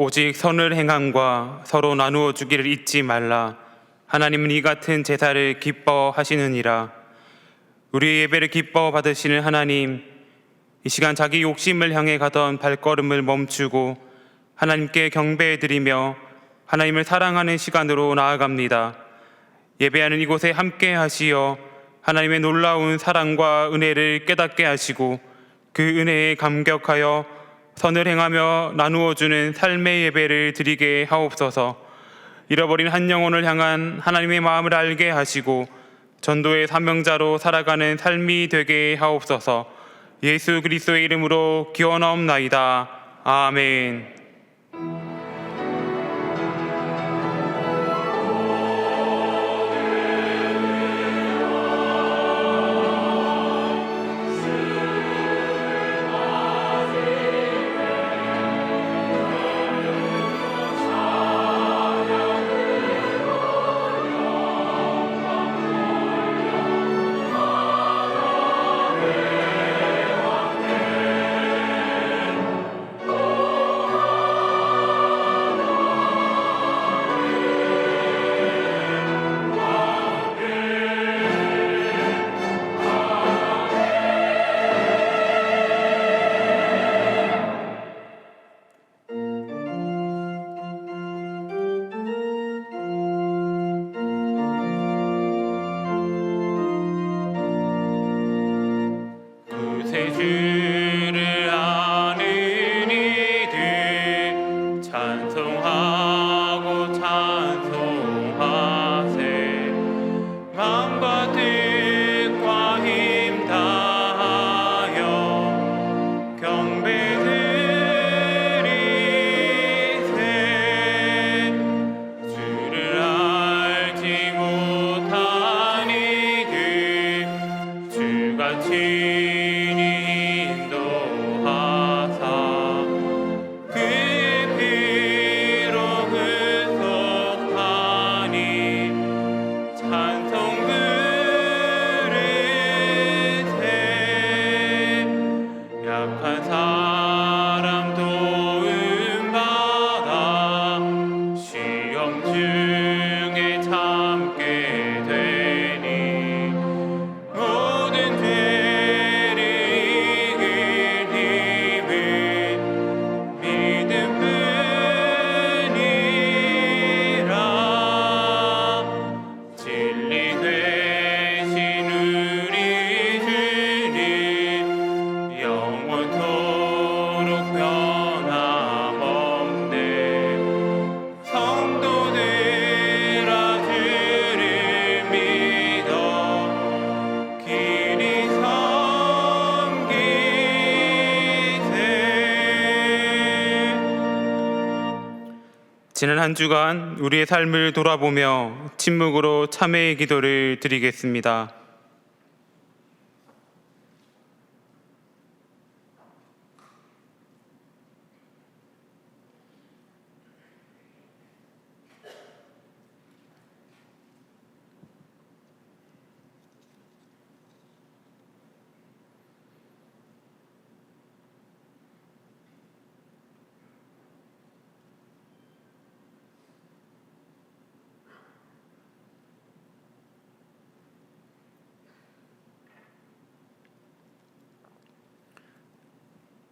오직 선을 행함과 서로 나누어 주기를 잊지 말라. 하나님은 이 같은 제사를 기뻐하시느니라. 우리 예배를 기뻐 받으시는 하나님, 이 시간 자기 욕심을 향해 가던 발걸음을 멈추고 하나님께 경배드리며 하나님을 사랑하는 시간으로 나아갑니다. 예배하는 이곳에 함께 하시어 하나님의 놀라운 사랑과 은혜를 깨닫게 하시고 그 은혜에 감격하여 선을 행하며 나누어주는 삶의 예배를 드리게 하옵소서. 잃어버린 한 영혼을 향한 하나님의 마음을 알게 하시고 전도의 사명자로 살아가는 삶이 되게 하옵소서. 예수 그리스도의 이름으로 기원하옵나이다. 아멘. 주를 아는 이들 찬송하고 찬송하세. 마음과 뜻과 힘 다하여 경배 드리세. 주를 알지 못한 이들 주같이 약한 사람 도움받아 시험 중에 참게 되니 모든 죄를 이길 힘은 믿음뿐이라. 진리 되신 우리 주님 영원토록 변함없네. 성도들아 주를 믿어 길이 섬기세. 지난 한 주간 우리의 삶을 돌아보며 침묵으로 참회의 기도를 드리겠습니다.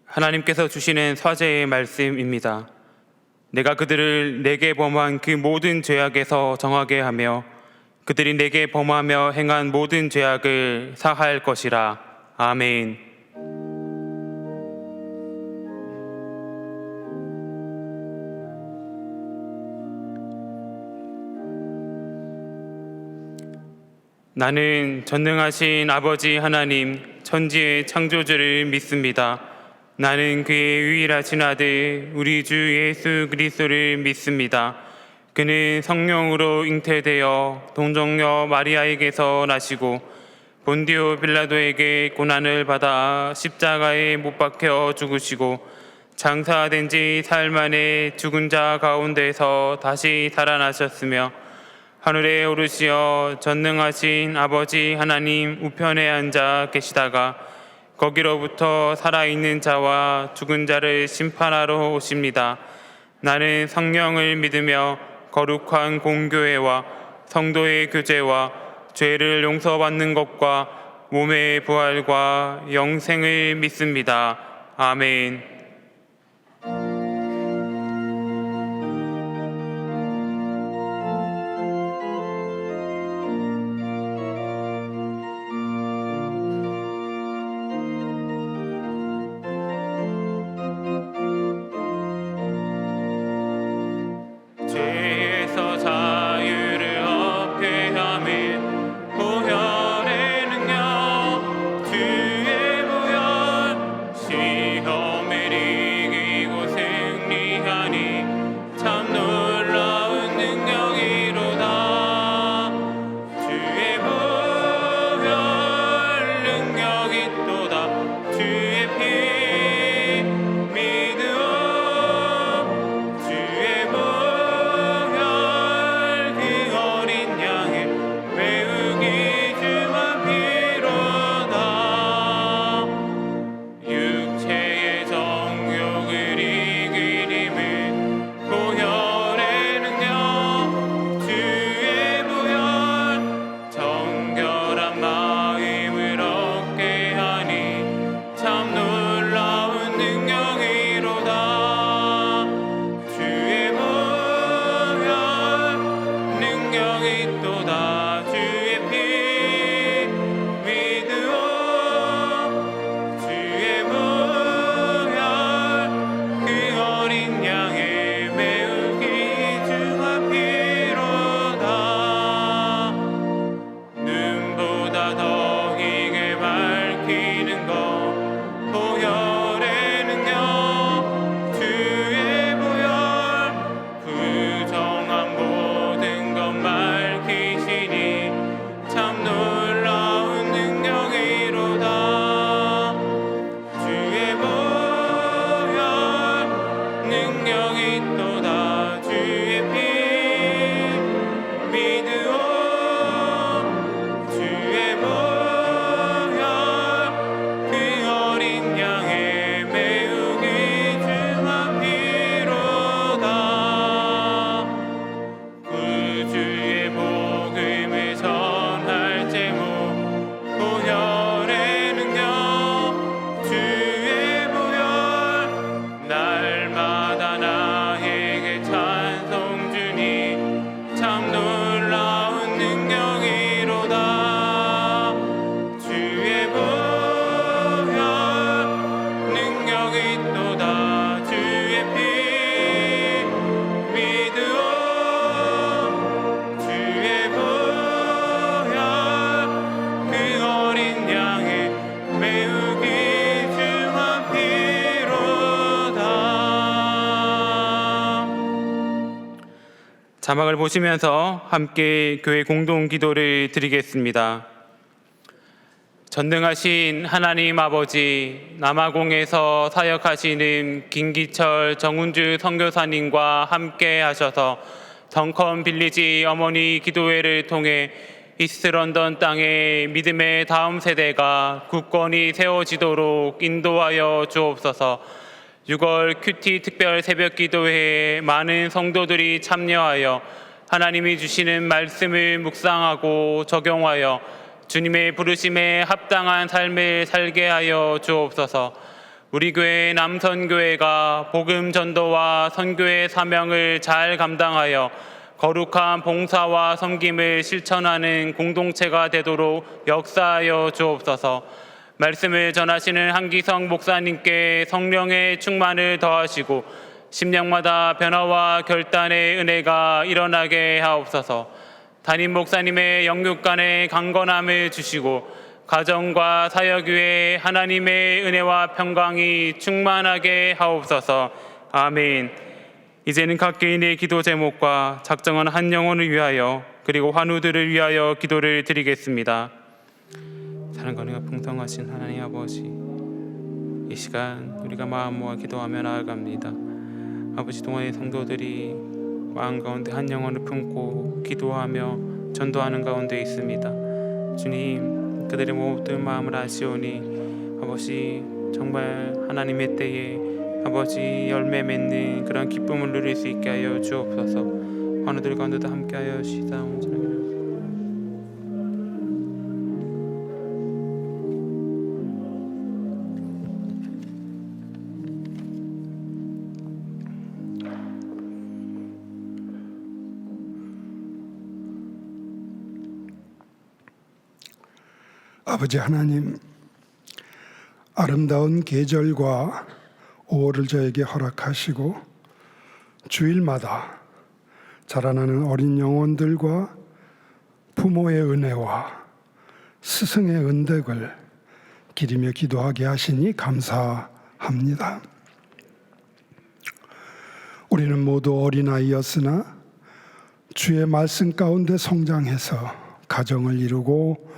하나님께서 주시는 화제의 말씀입니다. 내가 그들을 내게 범한 그 모든 죄악에서 정하게 하며 그들이 내게 범하며 행한 모든 죄악을 사할 것이라. 아멘. 나는 전능하신 아버지 하나님 천지의 창조주를 믿습니다. 나는 그의 유일하신 아들 우리 주 예수 그리스도를 믿습니다. 그는 성령으로 잉태되어 동정녀 마리아에게서 나시고 본디오 빌라도에게 고난을 받아 십자가에 못 박혀 죽으시고 장사된 지 사흘 만에 죽은 자 가운데서 다시 살아나셨으며 하늘에 오르시어 전능하신 아버지 하나님 우편에 앉아 계시다가 거기로부터 살아있는 자와 죽은 자를 심판하러 오십니다. 나는 성령을 믿으며 거룩한 공교회와 성도의 교제와 죄를 용서받는 것과 몸의 부활과 영생을 믿습니다. 아멘. 죄에서 자유를 얻게 하며 보혈의 능력 주의 보혈 시험을 이기고 승리하니 참 놀라운 능력이로다. 주의 보혈 능력이 또다. 주의 피 믿으오. 주의 보혈 그 어린 양의 매우기 주와 피로다. 육체의 정욕을 이기림은 보혈의 능력 주의 보혈 정결한 마음을 얻게 하니 참 놀라운 능력이로다. 주의 보혈 능력이 또다. 주의 피 믿으오. 주의 보혈 그 어린 양의 매우기 주와 피로다. 눈보다 더 희게 밝히는 것 보혈의 능력 주의 보혈 부정한 모든 것 밝히시니 참 놀라운 능력이로다. 주의 보혈 능력이 또다. 주의 피 믿으오. 주의 보혈 그 어린 양의 매우기 주와 피로다. 구주의 복음을 전할 제목 보혈의 능력 주의 보혈 날마다 나에게 찬송 주니 참 놀라운 능력이로다. 주의 보혈 능력이 또다. 주의 피 믿으오. 주의 보혈 그 어린 양의 매우기 주와 피로다. 자막을 보시면서 함께 교회 공동 기도를 드리겠습니다. 전능하신 하나님 아버지, 남아공에서 사역하시는 김기철 정운주 선교사님과 함께 하셔서 덩컨 빌리지 어머니 기도회를 통해 이스트런던 땅의 믿음의 다음 세대가 굳건히 세워지도록 인도하여 주옵소서. 6월 큐티 특별 새벽 기도회에 많은 성도들이 참여하여 하나님이 주시는 말씀을 묵상하고 적용하여 주님의 부르심에 합당한 삶을 살게 하여 주옵소서. 우리 교회 남선교회가 복음 전도와 선교의 사명을 잘 감당하여 거룩한 봉사와 섬김을 실천하는 공동체가 되도록 역사하여 주옵소서. 말씀을 전하시는 한기성 목사님께 성령의 충만을 더하시고 심령마다 변화와 결단의 은혜가 일어나게 하옵소서. 담임 목사님의 영육간의 강건함을 주시고 가정과 사역 위에 하나님의 은혜와 평강이 충만하게 하옵소서. 아멘. 이제는 각 개인의 기도 제목과 작정한 한 영혼을 위하여 그리고 환우들을 위하여 기도를 드리겠습니다. 사랑과 은혜가 풍성하신 하나님 아버지, 이 시간 우리가 마음 모아 기도하며 나아갑니다. 아버지, 동안의 성도들이 마음 가운데 한 영혼을 품고 기도하며 전도하는 가운데 있습니다. 주님, 그들의 모든 마음을 아시오니 아버지, 정말 하나님의 때에 아버지 열매 맺는 그런 기쁨을 누릴 수 있게 하여 주옵소서. 어느들 가운데도 함께하여 시다. 아버지 하나님, 아름다운 계절과 5월을 저에게 허락하시고 주일마다 자라나는 어린 영혼들과 부모의 은혜와 스승의 은덕을 기리며 기도하게 하시니 감사합니다. 우리는 모두 어린아이였으나 주의 말씀 가운데 성장해서 가정을 이루고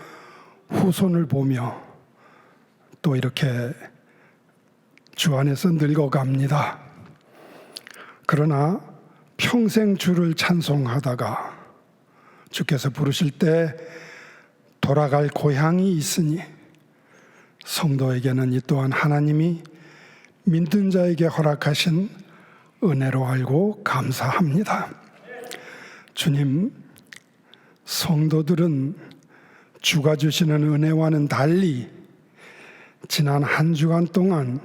후손을 보며 또 이렇게 주 안에서 늙어갑니다. 그러나 평생 주를 찬송하다가 주께서 부르실 때 돌아갈 고향이 있으니 성도에게는 이 또한 하나님이 믿는 자에게 허락하신 은혜로 알고 감사합니다. 주님, 성도들은 주가 주시는 은혜와는 달리 지난 한 주간 동안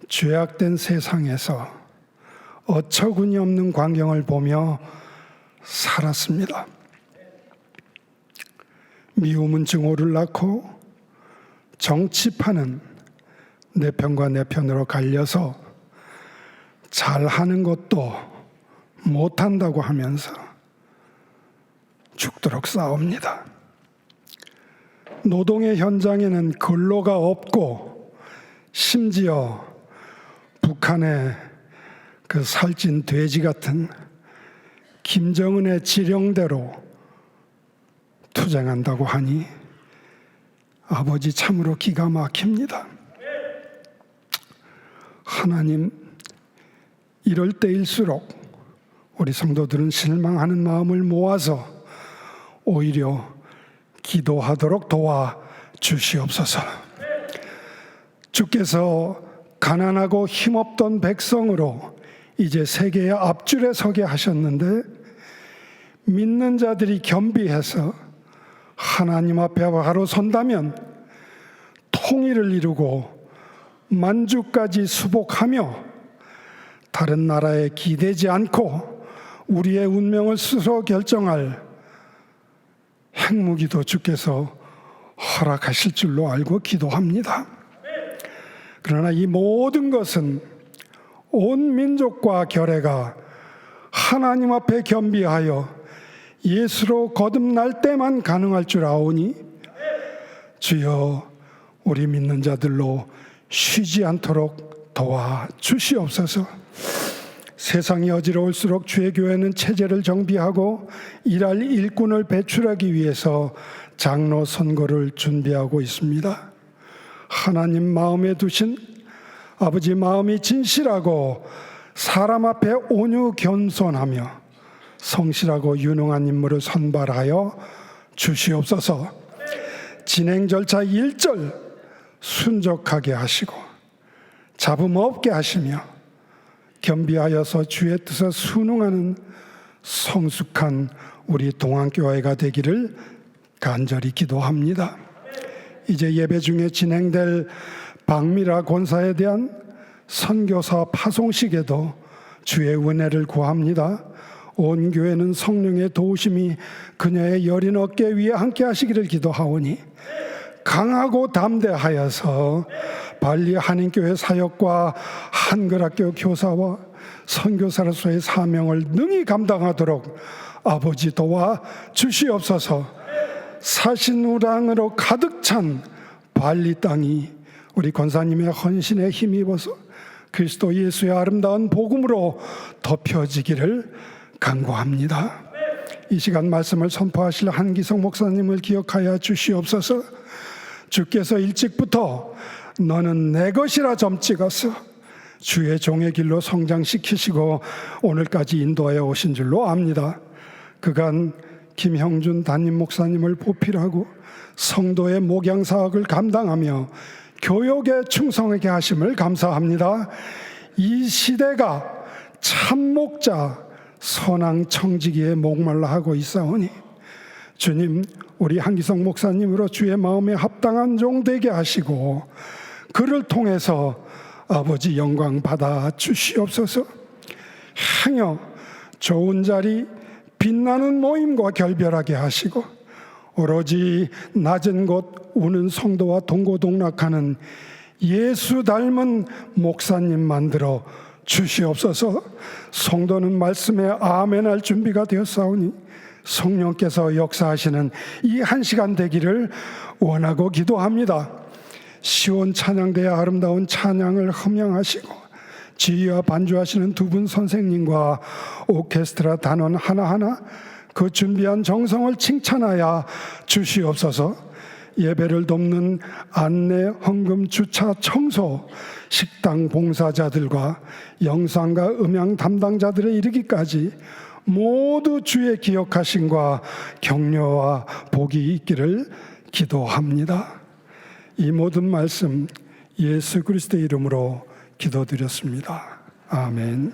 죄악된 세상에서 어처구니 없는 광경을 보며 살았습니다. 미움은 증오를 낳고 정치판은 내 편과 내 편으로 갈려서 잘하는 것도 못한다고 하면서 죽도록 싸웁니다. 노동의 현장에는 근로가 없고 심지어 북한의 그 살찐 돼지 같은 김정은의 지령대로 투쟁한다고 하니 아버지 참으로 기가 막힙니다. 하나님, 이럴 때일수록 우리 성도들은 실망하는 마음을 모아서 오히려 기도하도록 도와주시옵소서. 주께서 가난하고 힘없던 백성으로 이제 세계의 앞줄에 서게 하셨는데 믿는 자들이 겸비해서 하나님 앞에 바로 선다면 통일을 이루고 만주까지 수복하며 다른 나라에 기대지 않고 우리의 운명을 스스로 결정할 핵무기도 주께서 허락하실 줄로 알고 기도합니다. 그러나 이 모든 것은 온 민족과 결례가 하나님 앞에 겸비하여 예수로 거듭날 때만 가능할 줄 아오니 주여 우리 믿는 자들로 쉬지 않도록 도와주시옵소서. 세상이 어지러울수록 주의 교회는 체제를 정비하고 일할 일꾼을 배출하기 위해서 장로 선거를 준비하고 있습니다. 하나님 마음에 두신 아버지 마음이 진실하고 사람 앞에 온유 겸손하며 성실하고 유능한 인물을 선발하여 주시옵소서. 진행 절차 일절 순적하게 하시고 잡음 없게 하시며 겸비하여서 주의 뜻에 순응하는 성숙한 우리 동안교회가 되기를 간절히 기도합니다. 이제 예배 중에 진행될 박미라 권사에 대한 선교사 파송식에도 주의 은혜를 구합니다. 온 교회는 성령의 도우심이 그녀의 여린 어깨 위에 함께 하시기를 기도하오니 강하고 담대하여서 발리 한인교회 사역과 한글학교 교사와 선교사로서의 사명을 능히 감당하도록 아버지 도와 주시옵소서. 사신우랑으로 가득 찬 발리 땅이 우리 권사님의 헌신에 힘입어서 그리스도 예수의 아름다운 복음으로 덮여지기를 간구합니다. 이 시간 말씀을 선포하실 한기성 목사님을 기억하여 주시옵소서. 주께서 일찍부터 너는 내 것이라 점 찍어서 주의 종의 길로 성장시키시고 오늘까지 인도하여 오신 줄로 압니다. 그간 김형준 담임 목사님을 보필하고 성도의 목양 사역을 감당하며 교육에 충성하게 하심을 감사합니다. 이 시대가 참목자 선왕 청지기에 목말라 하고 있사오니 주님, 우리 한기성 목사님으로 주의 마음에 합당한 종 되게 하시고 그를 통해서 아버지 영광 받아 주시옵소서. 행여 좋은 자리 빛나는 모임과 결별하게 하시고 오로지 낮은 곳 우는 성도와 동고동락하는 예수 닮은 목사님 만들어 주시옵소서. 성도는 말씀에 아멘할 준비가 되었사오니 성령께서 역사하시는 이 한 시간 되기를 원하고 기도합니다. 시온 찬양대의 아름다운 찬양을 흠양하시고 지휘와 반주하시는 두 분 선생님과 오케스트라 단원 하나하나 그 준비한 정성을 칭찬하여 주시옵소서. 예배를 돕는 안내, 헌금, 주차, 청소, 식당 봉사자들과 영상과 음향 담당자들에 이르기까지 모두 주의 기억하심과 격려와 복이 있기를 기도합니다. 이 모든 말씀 예수 그리스도의 이름으로 기도드렸습니다. 아멘.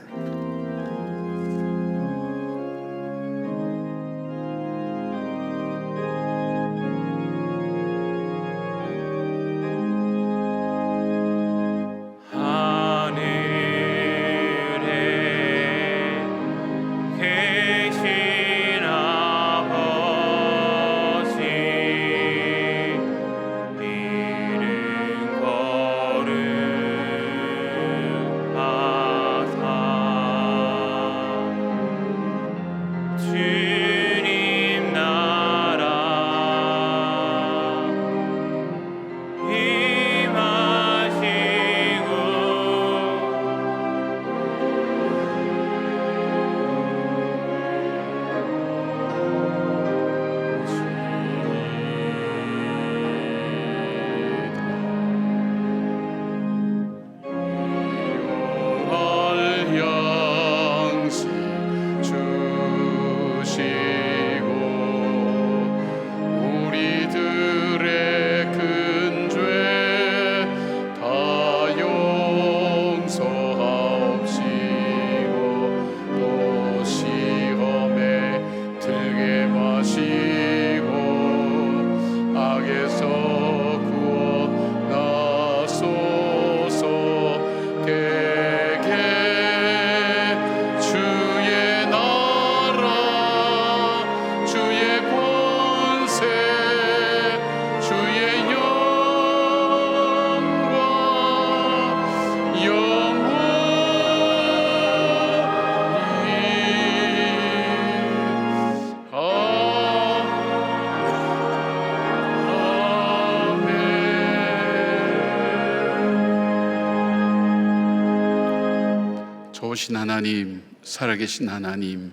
좋으신 하나님, 살아계신 하나님,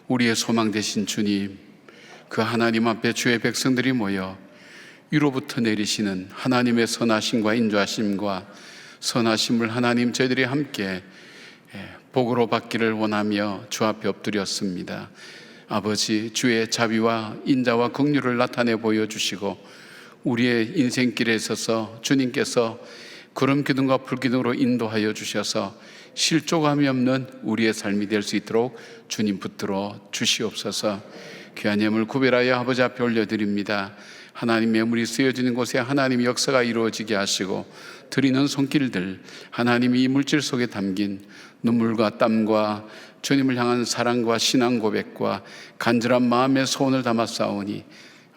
우리의 소망 되신 주님, 그 하나님 앞에 주의 백성들이 모여 위로부터 내리시는 하나님의 선하심과 인자하심과 선하심을 하나님 저희들이 함께 복으로 받기를 원하며 주 앞에 엎드렸습니다. 아버지, 주의 자비와 인자와 긍휼을 나타내 보여주시고 우리의 인생길에 있어서 주님께서 구름 기둥과 불 기둥으로 인도하여 주셔서 실족함이 없는 우리의 삶이 될 수 있도록 주님 붙들어 주시옵소서. 귀한 예물 구별하여 아버지 앞에 올려드립니다. 하나님의 예물이 쓰여지는 곳에 하나님의 역사가 이루어지게 하시고 드리는 손길들, 하나님이 이 물질 속에 담긴 눈물과 땀과 주님을 향한 사랑과 신앙 고백과 간절한 마음의 소원을 담아 싸우니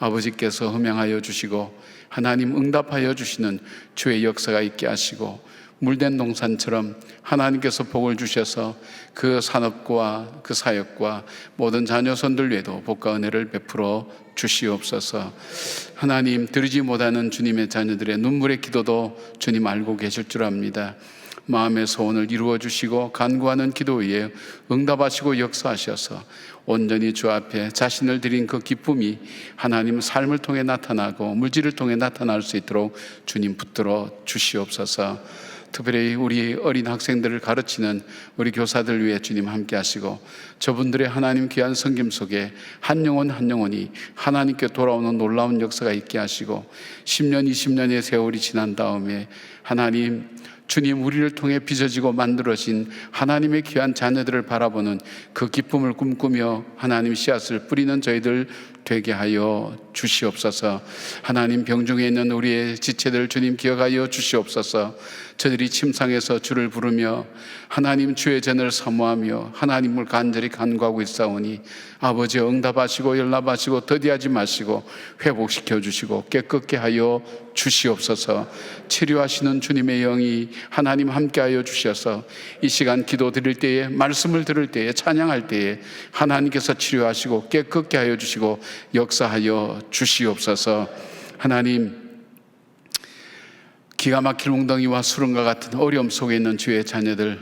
아버지께서 흠양하여 주시고 하나님 응답하여 주시는 주의 역사가 있게 하시고 물된 농산처럼 하나님께서 복을 주셔서 그 산업과 그 사역과 모든 자녀손들 위에도 복과 은혜를 베풀어 주시옵소서. 하나님, 드리지 못하는 주님의 자녀들의 눈물의 기도도 주님 알고 계실 줄 압니다. 마음의 소원을 이루어 주시고 간구하는 기도에 응답하시고 역사하셔서 온전히 주 앞에 자신을 드린 그 기쁨이 하나님 삶을 통해 나타나고 물질을 통해 나타날 수 있도록 주님 붙들어 주시옵소서. 특별히 우리 어린 학생들을 가르치는 우리 교사들 위해 주님 함께 하시고 저분들의 하나님 귀한 섬김 속에 한 영혼 한 영혼이 하나님께 돌아오는 놀라운 역사가 있게 하시고 10년 20년의 세월이 지난 다음에 하나님 주님, 우리를 통해 빚어지고 만들어진 하나님의 귀한 자녀들을 바라보는 그 기쁨을 꿈꾸며 하나님 씨앗을 뿌리는 저희들 되게 하여 주시옵소서. 하나님, 병중에 있는 우리의 지체들 주님 기억하여 주시옵소서. 저들이 침상에서 주를 부르며 하나님 주의 전을 사모하며 하나님을 간절히 간구하고 있사오니 아버지 응답하시고 연락하시고 더디하지 마시고 회복시켜 주시고 깨끗게 하여 주시옵소서. 치료하시는 주님의 영이 하나님 함께하여 주셔서 이 시간 기도 드릴 때에, 말씀을 들을 때에, 찬양할 때에 하나님께서 치료하시고 깨끗게 하여 주시고 역사하여 주시옵소서. 하나님, 기가 막힐 웅덩이와 수렁과 같은 어려움 속에 있는 주의 자녀들,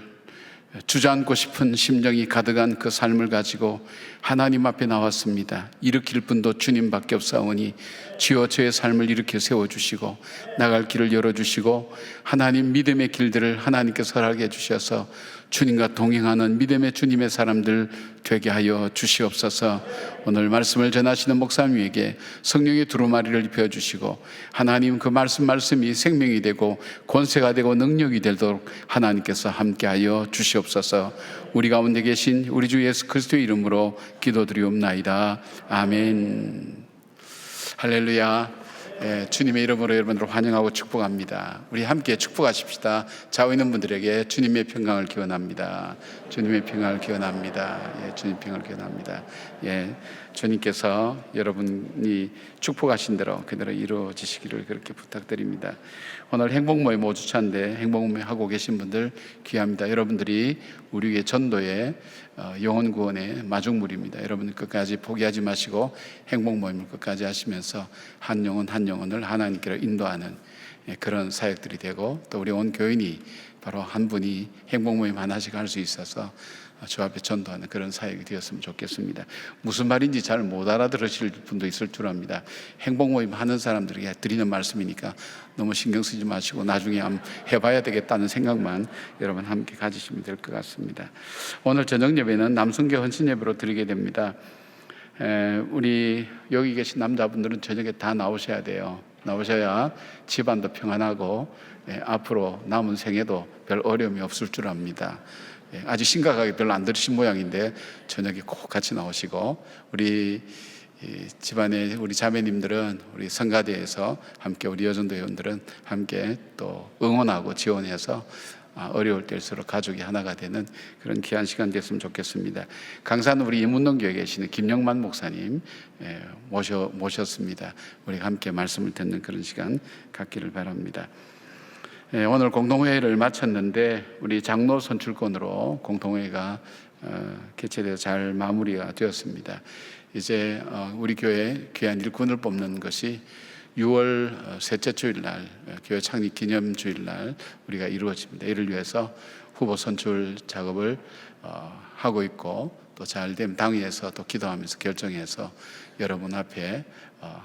주저앉고 싶은 심정이 가득한 그 삶을 가지고 하나님 앞에 나왔습니다. 일으킬 분도 주님밖에 없사오니 주여 저의 삶을 일으켜 세워주시고 나갈 길을 열어주시고 하나님 믿음의 길들을 하나님께서 허락해 주셔서 주님과 동행하는 믿음의 주님의 사람들 되게 하여 주시옵소서. 오늘 말씀을 전하시는 목사님에게 성령의 두루마리를 입혀주시고 하나님 그 말씀이 생명이 되고 권세가 되고 능력이 되도록 하나님께서 함께하여 주시옵소서. 우리 가운데 계신 우리 주 예수 그리스도의 이름으로 기도드리옵나이다. 아멘. 할렐루야. 주님의 이름으로 여러분들을 환영하고 축복합니다. 우리 함께 축복하십시다. 좌우 있는 분들에게 주님의 평강을 기원합니다. 주님의 평강을 기원합니다. 주님 평강을 기원합니다. 주님께서 여러분이 축복하신 대로 그대로 이루어지시기를 그렇게 부탁드립니다. 오늘 행복모임 5주차인데 행복모임 하고 계신 분들 귀합니다. 여러분들이 우리의 전도의 영혼 구원의 마중물입니다. 여러분 끝까지 포기하지 마시고 행복모임을 끝까지 하시면서 한 영혼을 하나님께로 인도하는 그런 사역들이 되고, 또 우리 온 교인이 바로 한 분이 행복모임 하나씩 할 수 있어서 주 앞에 전도하는 그런 사역이 되었으면 좋겠습니다. 무슨 말인지 잘 못 알아들으실 분도 있을 줄 압니다. 행복모임 하는 사람들에게 드리는 말씀이니까 너무 신경 쓰지 마시고 나중에 한번 해봐야 되겠다는 생각만 여러분 함께 가지시면 될 것 같습니다. 오늘 저녁 예배는 남성교 헌신 예배로 드리게 됩니다. 우리 여기 계신 남자분들은 저녁에 다 나오셔야 돼요. 나오셔야 집안도 평안하고 앞으로 남은 생에도 별 어려움이 없을 줄 압니다. 아주 심각하게 별로 안 들으신 모양인데 저녁에 꼭 같이 나오시고, 우리 집안의 우리 자매님들은 우리 성가대에서 함께, 우리 여전도 회원들은 함께 또 응원하고 지원해서 어려울 때일수록 가족이 하나가 되는 그런 귀한 시간 됐으면 좋겠습니다. 강사는 우리 이문동교에 계시는 김영만 목사님 모셨습니다. 우리 함께 말씀을 듣는 그런 시간 갖기를 바랍니다. 오늘 공동회의를 마쳤는데 우리 장로 선출권으로 공동회의가 개최되어 잘 마무리가 되었습니다. 이제 우리 교회 귀한 일꾼을 뽑는 것이 6월 셋째 주일날, 교회 창립 기념 주일날 우리가 이루어집니다. 이를 위해서 후보 선출 작업을 하고 있고, 또 잘되면 당위에서 또 기도하면서 결정해서 여러분 앞에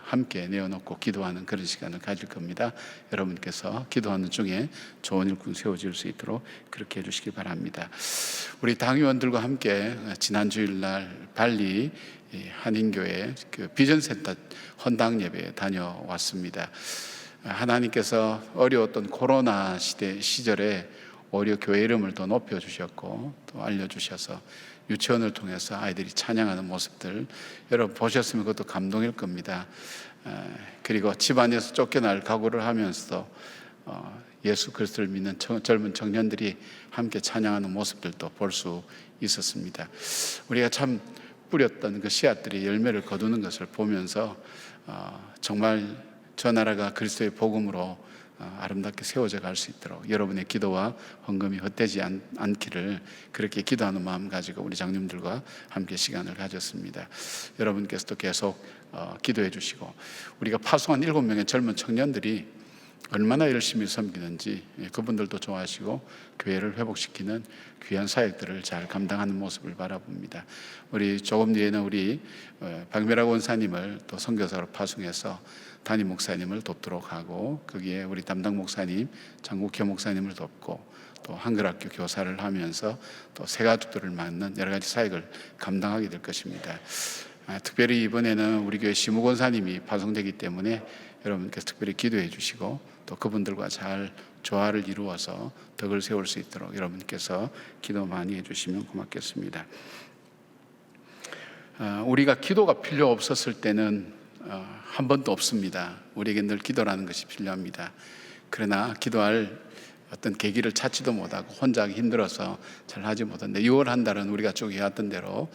함께 내어놓고 기도하는 그런 시간을 가질 겁니다. 여러분께서 기도하는 중에 좋은 일꾼 세워질 수 있도록 그렇게 해주시기 바랍니다. 우리 당의원들과 함께 지난 주일날 발리 한인교회 그 비전센터 헌당 예배에 다녀왔습니다. 하나님께서 어려웠던 코로나 시절에 오히려 교회 이름을 더 높여주셨고 또 알려주셔서 유치원을 통해서 아이들이 찬양하는 모습들 여러분 보셨으면 그것도 감동일 겁니다. 그리고 집안에서 쫓겨날 각오를 하면서도 예수 그리스도를 믿는 젊은 청년들이 함께 찬양하는 모습들도 볼 수 있었습니다. 우리가 참 뿌렸던 그 씨앗들이 열매를 거두는 것을 보면서 정말 저 나라가 그리스도의 복음으로 아름답게 세워져 갈 수 있도록 여러분의 기도와 헌금이 헛되지 않기를 그렇게 기도하는 마음 가지고 우리 장님들과 함께 시간을 가졌습니다. 여러분께서도 계속 기도해 주시고, 우리가 파송한 7명의 젊은 청년들이 얼마나 열심히 섬기는지 그분들도 좋아하시고 교회를 회복시키는 귀한 사역들을 잘 감당하는 모습을 바라봅니다. 우리 조금 뒤에는 우리 박멸학 원사님을 또 선교사로 파송해서 담임 목사님을 돕도록 하고, 거기에 우리 담당 목사님 장국현 목사님을 돕고 또 한글학교 교사를 하면서 또 새가족들을 맡는 여러 가지 사역을 감당하게 될 것입니다. 특별히 이번에는 우리 교회 심우권사님이 파송되기 때문에 여러분께서 특별히 기도해 주시고 또 그분들과 잘 조화를 이루어서 덕을 세울 수 있도록 여러분께서 기도 많이 해주시면 고맙겠습니다. 우리가 기도가 필요 없었을 때는 한 번도 없습니다. 우리에게 늘 기도라는 것이 필요합니다. 그러나 기도할 어떤 계기를 찾지도 못하고 혼자 하기 힘들어서 잘 하지 못했는데 6월 한 달은 우리가 쭉 해왔던 대로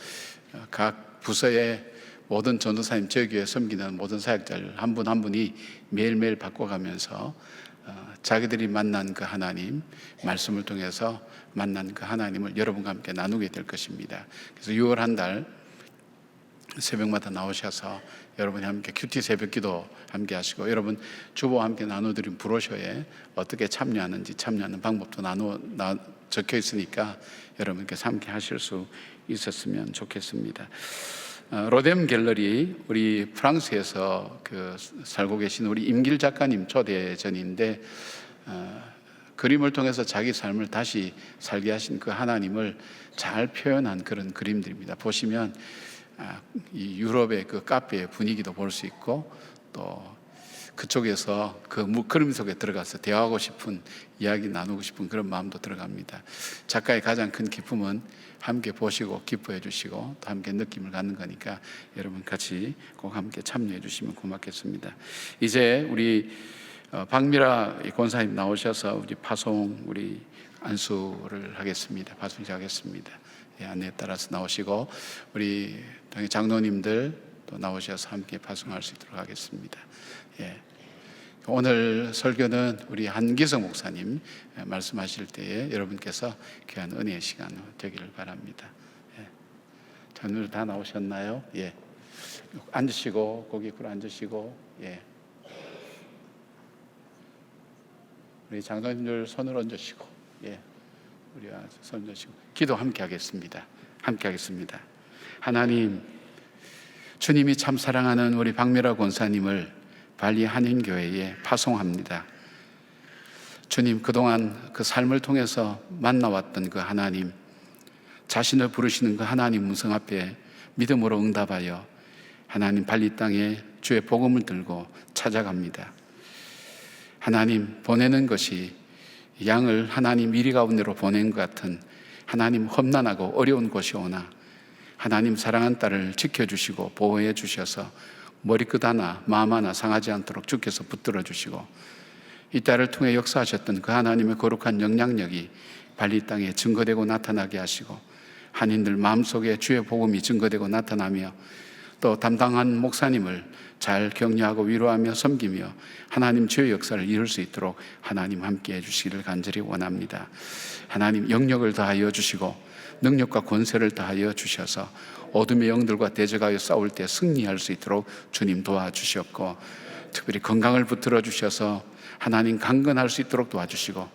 각 부서의 모든 전도사님, 저희 교회 섬기는 모든 사역자를 한 분 한 분이 매일매일 바꿔가면서 자기들이 만난 그 하나님, 말씀을 통해서 만난 그 하나님을 여러분과 함께 나누게 될 것입니다. 그래서 6월 한 달 새벽마다 나오셔서 여러분이 함께 큐티 새벽 기도 함께 하시고, 여러분 주보와 함께 나눠드린 브로셔에 어떻게 참여하는지 참여하는 방법도 적혀 있으니까 여러분께서 함께 하실 수 있었으면 좋겠습니다. 로뎀 갤러리, 우리 프랑스에서 살고 계신 우리 임길 작가님 초대전인데, 그림을 통해서 자기 삶을 다시 살게 하신 그 하나님을 잘 표현한 그런 그림들입니다. 보시면 이 유럽의 그 카페의 분위기도 볼 수 있고, 또 그쪽에서 그 그림 속에 들어가서 대화하고 싶은, 이야기 나누고 싶은 그런 마음도 들어갑니다. 작가의 가장 큰 기쁨은 함께 보시고 기뻐해 주시고 또 함께 느낌을 갖는 거니까 여러분 같이 꼭 함께 참여해 주시면 고맙겠습니다. 이제 우리 박미라 권사님 나오셔서 우리 파송, 우리 안수를 하겠습니다. 파송 시작하겠습니다. 안내에 따라서 나오시고, 우리 장로님들 또 나오셔서 함께 파송할 수 있도록 하겠습니다. 오늘 설교는 우리 한기성 목사님 말씀하실 때에 여러분께서 귀한 은혜의 시간 되기를 바랍니다. 장로들 다 나오셨나요? 앉으시고, 고개 꿇어 앉으시고, 우리 장로님들 손을 얹으시고, 우리 손 얹으시고 기도 함께 하겠습니다. 함께 하겠습니다. 하나님, 주님이 참 사랑하는 우리 박미라 권사님을 발리 한인교회에 파송합니다. 주님, 그동안 그 삶을 통해서 만나왔던 그 하나님, 자신을 부르시는 그 하나님 음성 앞에 믿음으로 응답하여 하나님 발리 땅에 주의 복음을 들고 찾아갑니다. 하나님, 보내는 것이 양을 하나님 미리 가운데로 보낸 것 같은 하나님 험난하고 어려운 곳이 오나 하나님 사랑한 딸을 지켜주시고 보호해 주셔서 머리끝 하나 마음 하나 상하지 않도록 주께서 붙들어 주시고, 이 딸을 통해 역사하셨던 그 하나님의 거룩한 영향력이 발리 땅에 증거되고 나타나게 하시고, 한인들 마음속에 주의 복음이 증거되고 나타나며, 또 담당한 목사님을 잘 격려하고 위로하며 섬기며 하나님 주의 역사를 이룰 수 있도록 하나님 함께 해주시기를 간절히 원합니다. 하나님 영역을 다하여 주시고 능력과 권세를 다하여 주셔서 어둠의 영들과 대적하여 싸울 때 승리할 수 있도록 주님 도와주셨고, 특별히 건강을 붙들어 주셔서 하나님 강건할 수 있도록 도와주시고,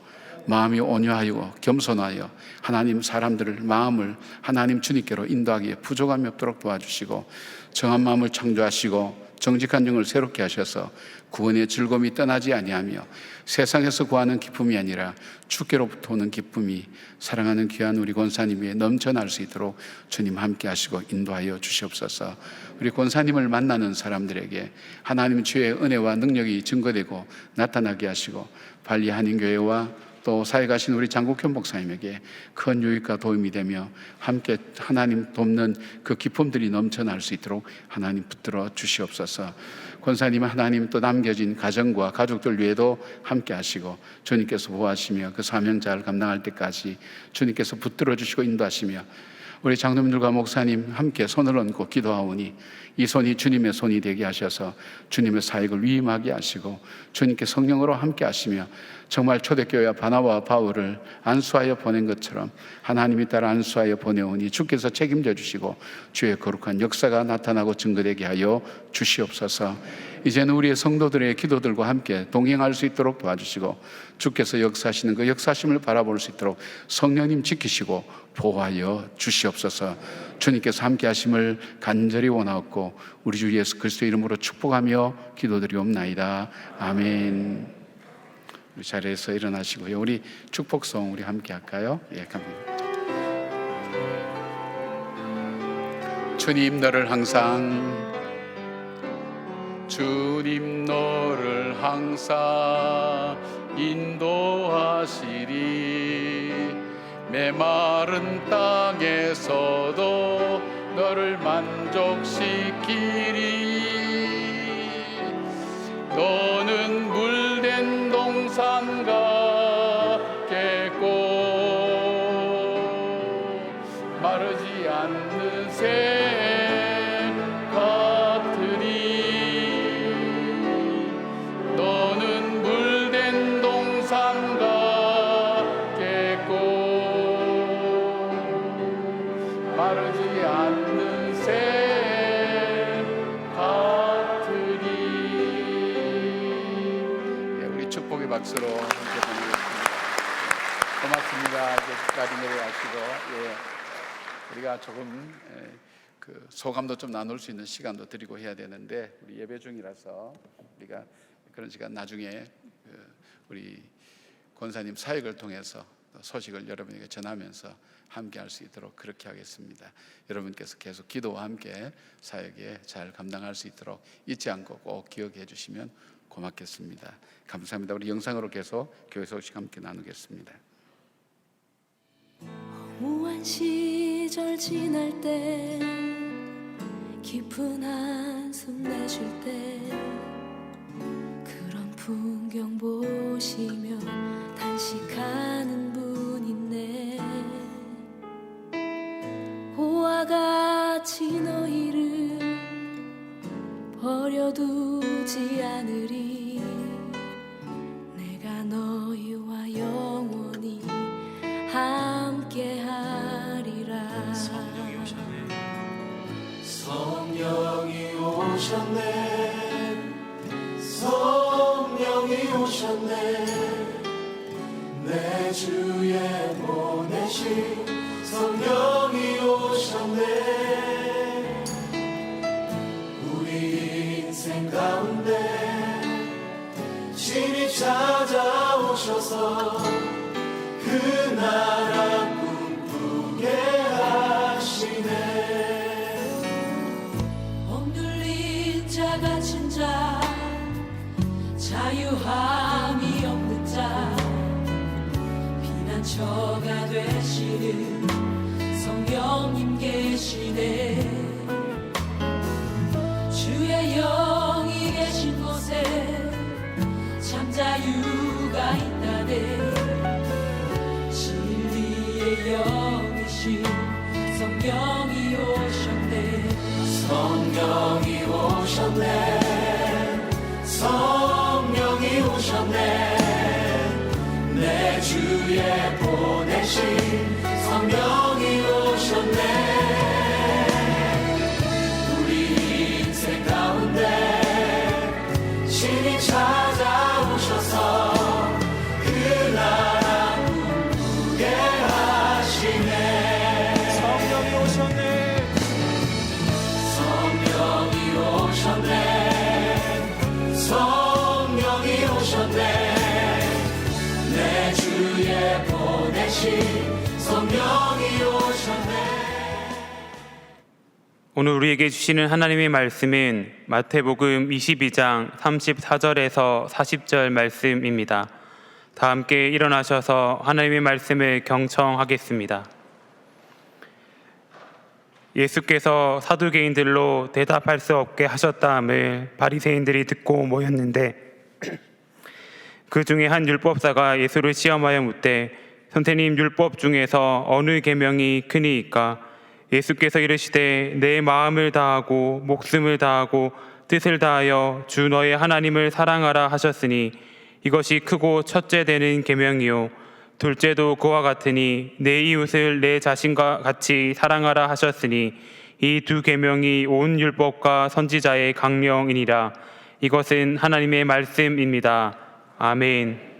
마음이 온유하고 겸손하여 하나님 사람들을 마음을 하나님 주님께로 인도하기에 부족함이 없도록 도와주시고, 정한 마음을 창조하시고 정직한 영을 새롭게 하셔서 구원의 즐거움이 떠나지 아니하며 세상에서 구하는 기쁨이 아니라 주께로부터 오는 기쁨이 사랑하는 귀한 우리 권사님에 넘쳐날 수 있도록 주님 함께 하시고 인도하여 주시옵소서. 우리 권사님을 만나는 사람들에게 하나님 주의 은혜와 능력이 증거되고 나타나게 하시고, 발리 한인교회와 또 사회 가신 우리 장국현 목사님에게 큰 유익과 도움이 되며 함께 하나님 돕는 그 기쁨들이 넘쳐날 수 있도록 하나님 붙들어 주시옵소서. 권사님, 하나님 또 남겨진 가정과 가족들 위에도 함께 하시고 주님께서 보호하시며 그 사명 잘 감당할 때까지 주님께서 붙들어 주시고 인도하시며, 우리 장로님들과 목사님 함께 손을 얹고 기도하오니 이 손이 주님의 손이 되게 하셔서 주님의 사역을 위임하게 하시고, 주님께 성령으로 함께 하시며 정말 초대교회와 바나바와 바울을 안수하여 보낸 것처럼 하나님이 따라 안수하여 보내오니 주께서 책임져 주시고 주의 거룩한 역사가 나타나고 증거되게 하여 주시옵소서. 이제는 우리의 성도들의 기도들과 함께 동행할 수 있도록 도와주시고, 주께서 역사하시는 그 역사심을 바라볼 수 있도록 성령님 지키시고 보호하여 주시옵소서. 주님께서 함께 하심을 간절히 원하옵고 우리 주 예수 그리스도의 이름으로 축복하며 기도드리옵나이다. 아멘. 우리 자리에서 일어나시고요. 우리 축복송 우리 함께 할까요? 갑니다. 주님 너를 항상, 주님 너를 항상 인도하시리. 메마른 땅에서도 너를 만족시키리. 너는 물된 동산 같겠고 마르지 않는 새 같으리. 너는 물된 동산 같겠고 마르지 않는 새 같으리. 예, 우리 축복의 박수로 함께 보내겠습니다. 고맙습니다. 이제 끝까지 내려가시고, 우리가 조금 그 소감도 좀 나눌 수 있는 시간도 드리고 해야 되는데, 우리 예배 중이라서 우리가 그런 시간 나중에 우리 권사님 사역을 통해서 소식을 여러분에게 전하면서 함께 할 수 있도록 그렇게 하겠습니다. 여러분께서 계속 기도와 함께 사역에 잘 감당할 수 있도록 잊지 않고 꼭 기억해 주시면 고맙겠습니다. 감사합니다. 우리 영상으로 계속 교회 소식 함께 나누겠습니다. 무한 시절 지날 때 깊은 한숨 내쉴 때 그런 풍경 보시며 단식하는 분 있네. 고와 같이 너희를 버려두지 않으리. 내가 너희와 영원히 함께하리라. 성령이 오셨네. 성령이 오셨네. 내 주에 보내신 성령이 오셨네. 우리 인생 가운데 신이 찾아오셔서 그 나라 꿈꾸게 하시네. 억눌린 자 갇힌 자 자유함이 없는 자 피난처가 되시는 성령님 계시네. 주의 영이 계신 곳에 참 자유가 있다네. 진리의 영이신 성령이 오셨네. 성령이 오셨네. 성령이 오셨네. 내 주에 보내신 성령이 오셨네. 우리 인생 가운데 신이 찾아오셔서 그 나라 꿈꾸게 하시네. 성령이 오셨네. 성령이 오셨네. 성령이 오셨네. 내 주에 보내신 성령이 오셨네. 오늘 우리에게 주시는 하나님의 말씀은 마태복음 22장 34절에서 40절 말씀입니다. 다 함께 일어나셔서 하나님의 말씀을 경청하겠습니다. 예수께서 사두개인들로 대답할 수 없게 하셨다함을 바리새인들이 듣고 모였는데 그 중에 한 율법사가 예수를 시험하여 묻되 선생님, 율법 중에서 어느 계명이 크니이까? 예수께서 이르시되 내 마음을 다하고 목숨을 다하고 뜻을 다하여 주 너의 하나님을 사랑하라 하셨으니 이것이 크고 첫째 되는 계명이요 둘째도 그와 같으니 내 이웃을 내 자신과 같이 사랑하라 하셨으니 이 두 계명이 온 율법과 선지자의 강령이니라. 이것은 하나님의 말씀입니다. 아멘.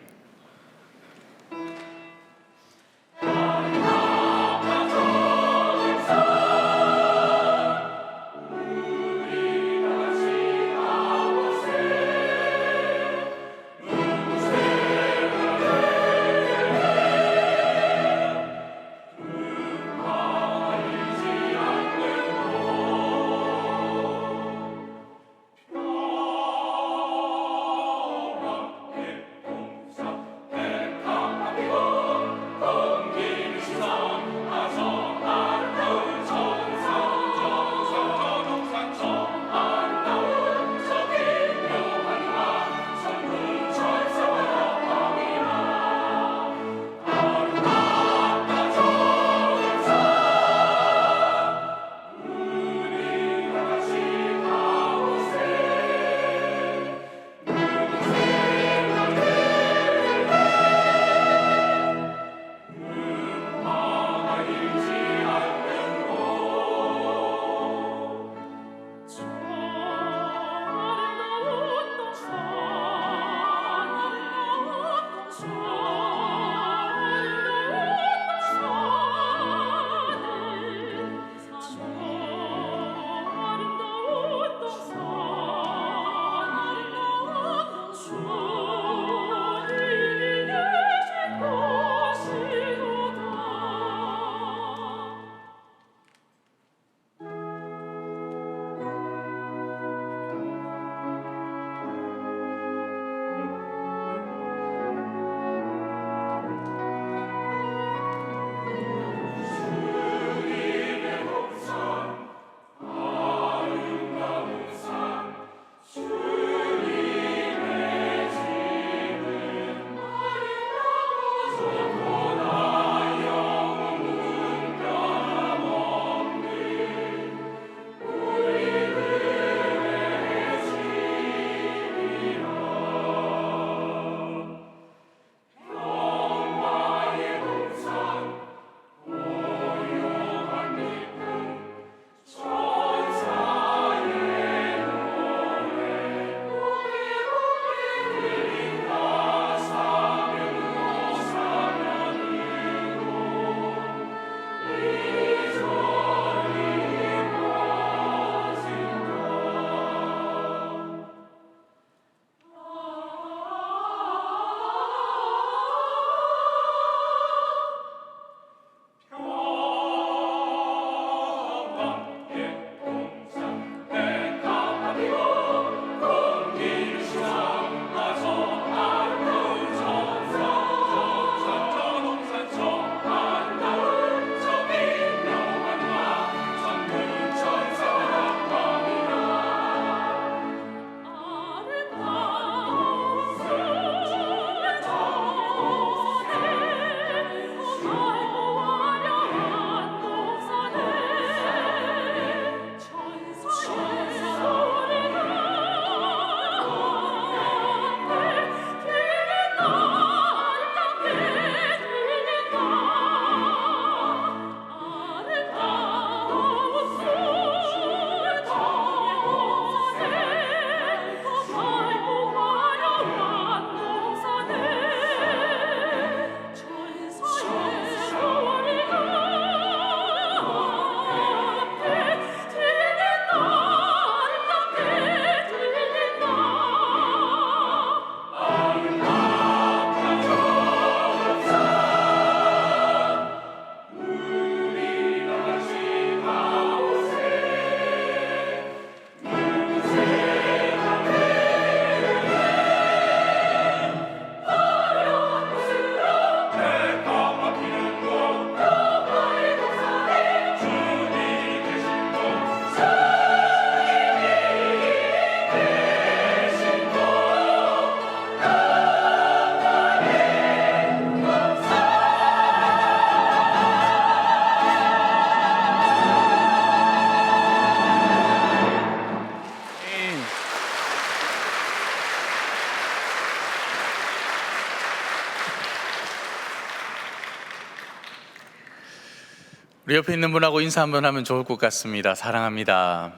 우리 옆에 있는 분하고 인사 한번 하면 좋을 것 같습니다. 사랑합니다.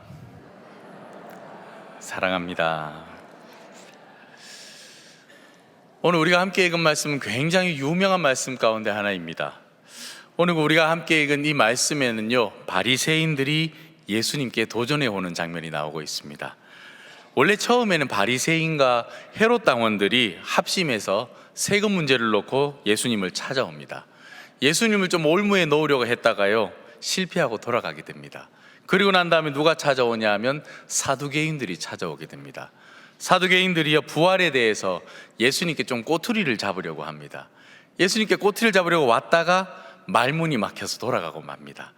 사랑합니다. 오늘 우리가 함께 읽은 말씀은 굉장히 유명한 말씀 가운데 하나입니다. 오늘 우리가 함께 읽은 이 말씀에는요, 바리새인들이 예수님께 도전해 오는 장면이 나오고 있습니다. 원래 처음에는 바리새인과 헤롯 당원들이 합심해서 세금 문제를 놓고 예수님을 찾아옵니다. 예수님을 좀 올무에 놓으려고 했다가요, 실패하고 돌아가게 됩니다. 그리고 난 다음에 누가 찾아오냐 하면 사두개인들이 찾아오게 됩니다. 사두개인들이요, 부활에 대해서 예수님께 좀 꼬투리를 잡으려고 합니다. 예수님께 꼬투리를 잡으려고 왔다가 말문이 막혀서 돌아가고 맙니다.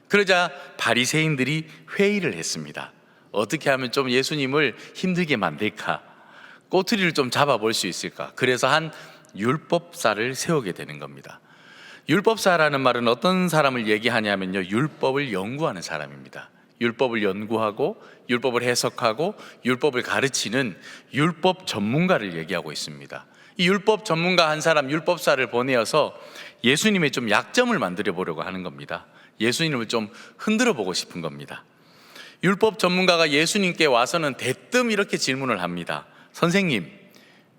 그러자 바리새인들이 회의를 했습니다. 어떻게 하면 좀 예수님을 힘들게 만들까? 꼬투리를 좀 잡아볼 수 있을까? 그래서 한 율법사를 세우게 되는 겁니다. 율법사라는 말은 어떤 사람을 얘기하냐면요, 율법을 연구하는 사람입니다. 율법을 연구하고 율법을 해석하고 율법을 가르치는 율법 전문가를 얘기하고 있습니다. 이 율법 전문가 한 사람, 율법사를 보내어서 예수님의 좀 약점을 만들어 보려고 하는 겁니다. 예수님을 좀 흔들어 보고 싶은 겁니다. 율법 전문가가 예수님께 와서는 대뜸 이렇게 질문을 합니다. 선생님,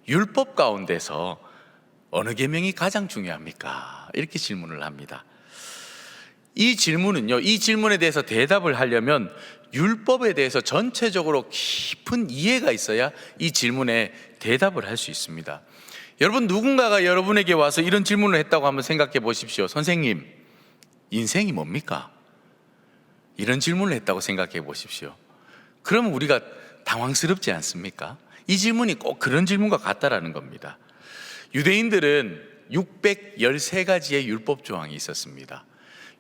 율법 가운데서 어느 계명이 가장 중요합니까? 이렇게 질문을 합니다. 이 질문은요, 이 질문에 대해서 대답을 하려면 율법에 대해서 전체적으로 깊은 이해가 있어야 이 질문에 대답을 할 수 있습니다. 여러분, 누군가가 여러분에게 와서 이런 질문을 했다고 한번 생각해 보십시오. 선생님, 인생이 뭡니까? 이런 질문을 했다고 생각해 보십시오. 그러면 우리가 당황스럽지 않습니까? 이 질문이 꼭 그런 질문과 같다라는 겁니다. 유대인들은 613가지의 율법 조항이 있었습니다.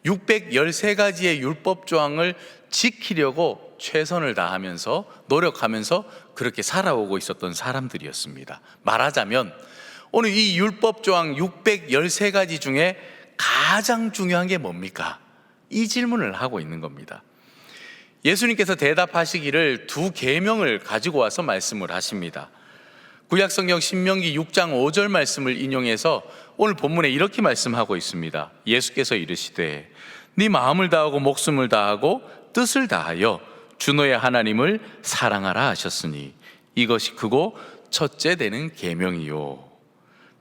613가지의 율법 조항을 지키려고 최선을 다하면서 노력하면서 그렇게 살아오고 있었던 사람들이었습니다. 말하자면 오늘 이 율법 조항 613가지 중에 가장 중요한 게 뭡니까? 이 질문을 하고 있는 겁니다. 예수님께서 대답하시기를 두 계명을 가지고 와서 말씀을 하십니다. 구약성경 신명기 6장 5절 말씀을 인용해서 오늘 본문에 이렇게 말씀하고 있습니다. 예수께서 이르시되 네 마음을 다하고 목숨을 다하고 뜻을 다하여 주 너의 하나님을 사랑하라 하셨으니 이것이 크고 첫째 되는 계명이요.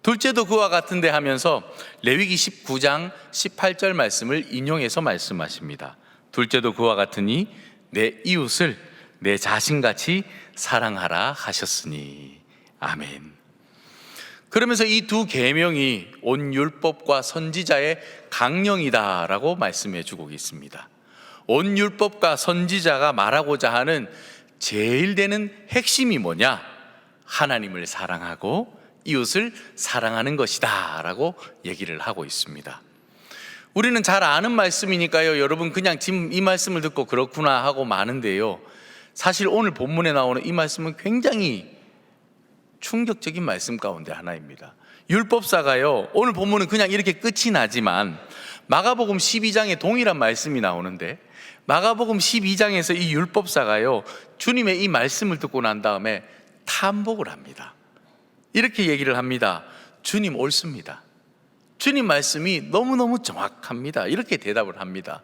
둘째도 그와 같은데 하면서 레위기 19장 18절 말씀을 인용해서 말씀하십니다. 둘째도 그와 같으니 내 이웃을 내 자신같이 사랑하라 하셨으니. 아멘. 그러면서 이 두 계명이 온 율법과 선지자의 강령이다라고 말씀해 주고 있습니다. 온 율법과 선지자가 말하고자 하는 제일 되는 핵심이 뭐냐? 하나님을 사랑하고 이웃을 사랑하는 것이다 라고 얘기를 하고 있습니다. 우리는 잘 아는 말씀이니까요, 여러분 그냥 지금 이 말씀을 듣고 그렇구나 하고 마는데요, 사실 오늘 본문에 나오는 이 말씀은 굉장히 충격적인 말씀 가운데 하나입니다. 율법사가요, 오늘 본문은 그냥 이렇게 끝이 나지만 마가복음 12장에 동일한 말씀이 나오는데, 마가복음 12장에서 이 율법사가요, 주님의 이 말씀을 듣고 난 다음에 탐복을 합니다. 이렇게 얘기를 합니다. 주님 옳습니다. 주님 말씀이 너무너무 정확합니다. 이렇게 대답을 합니다.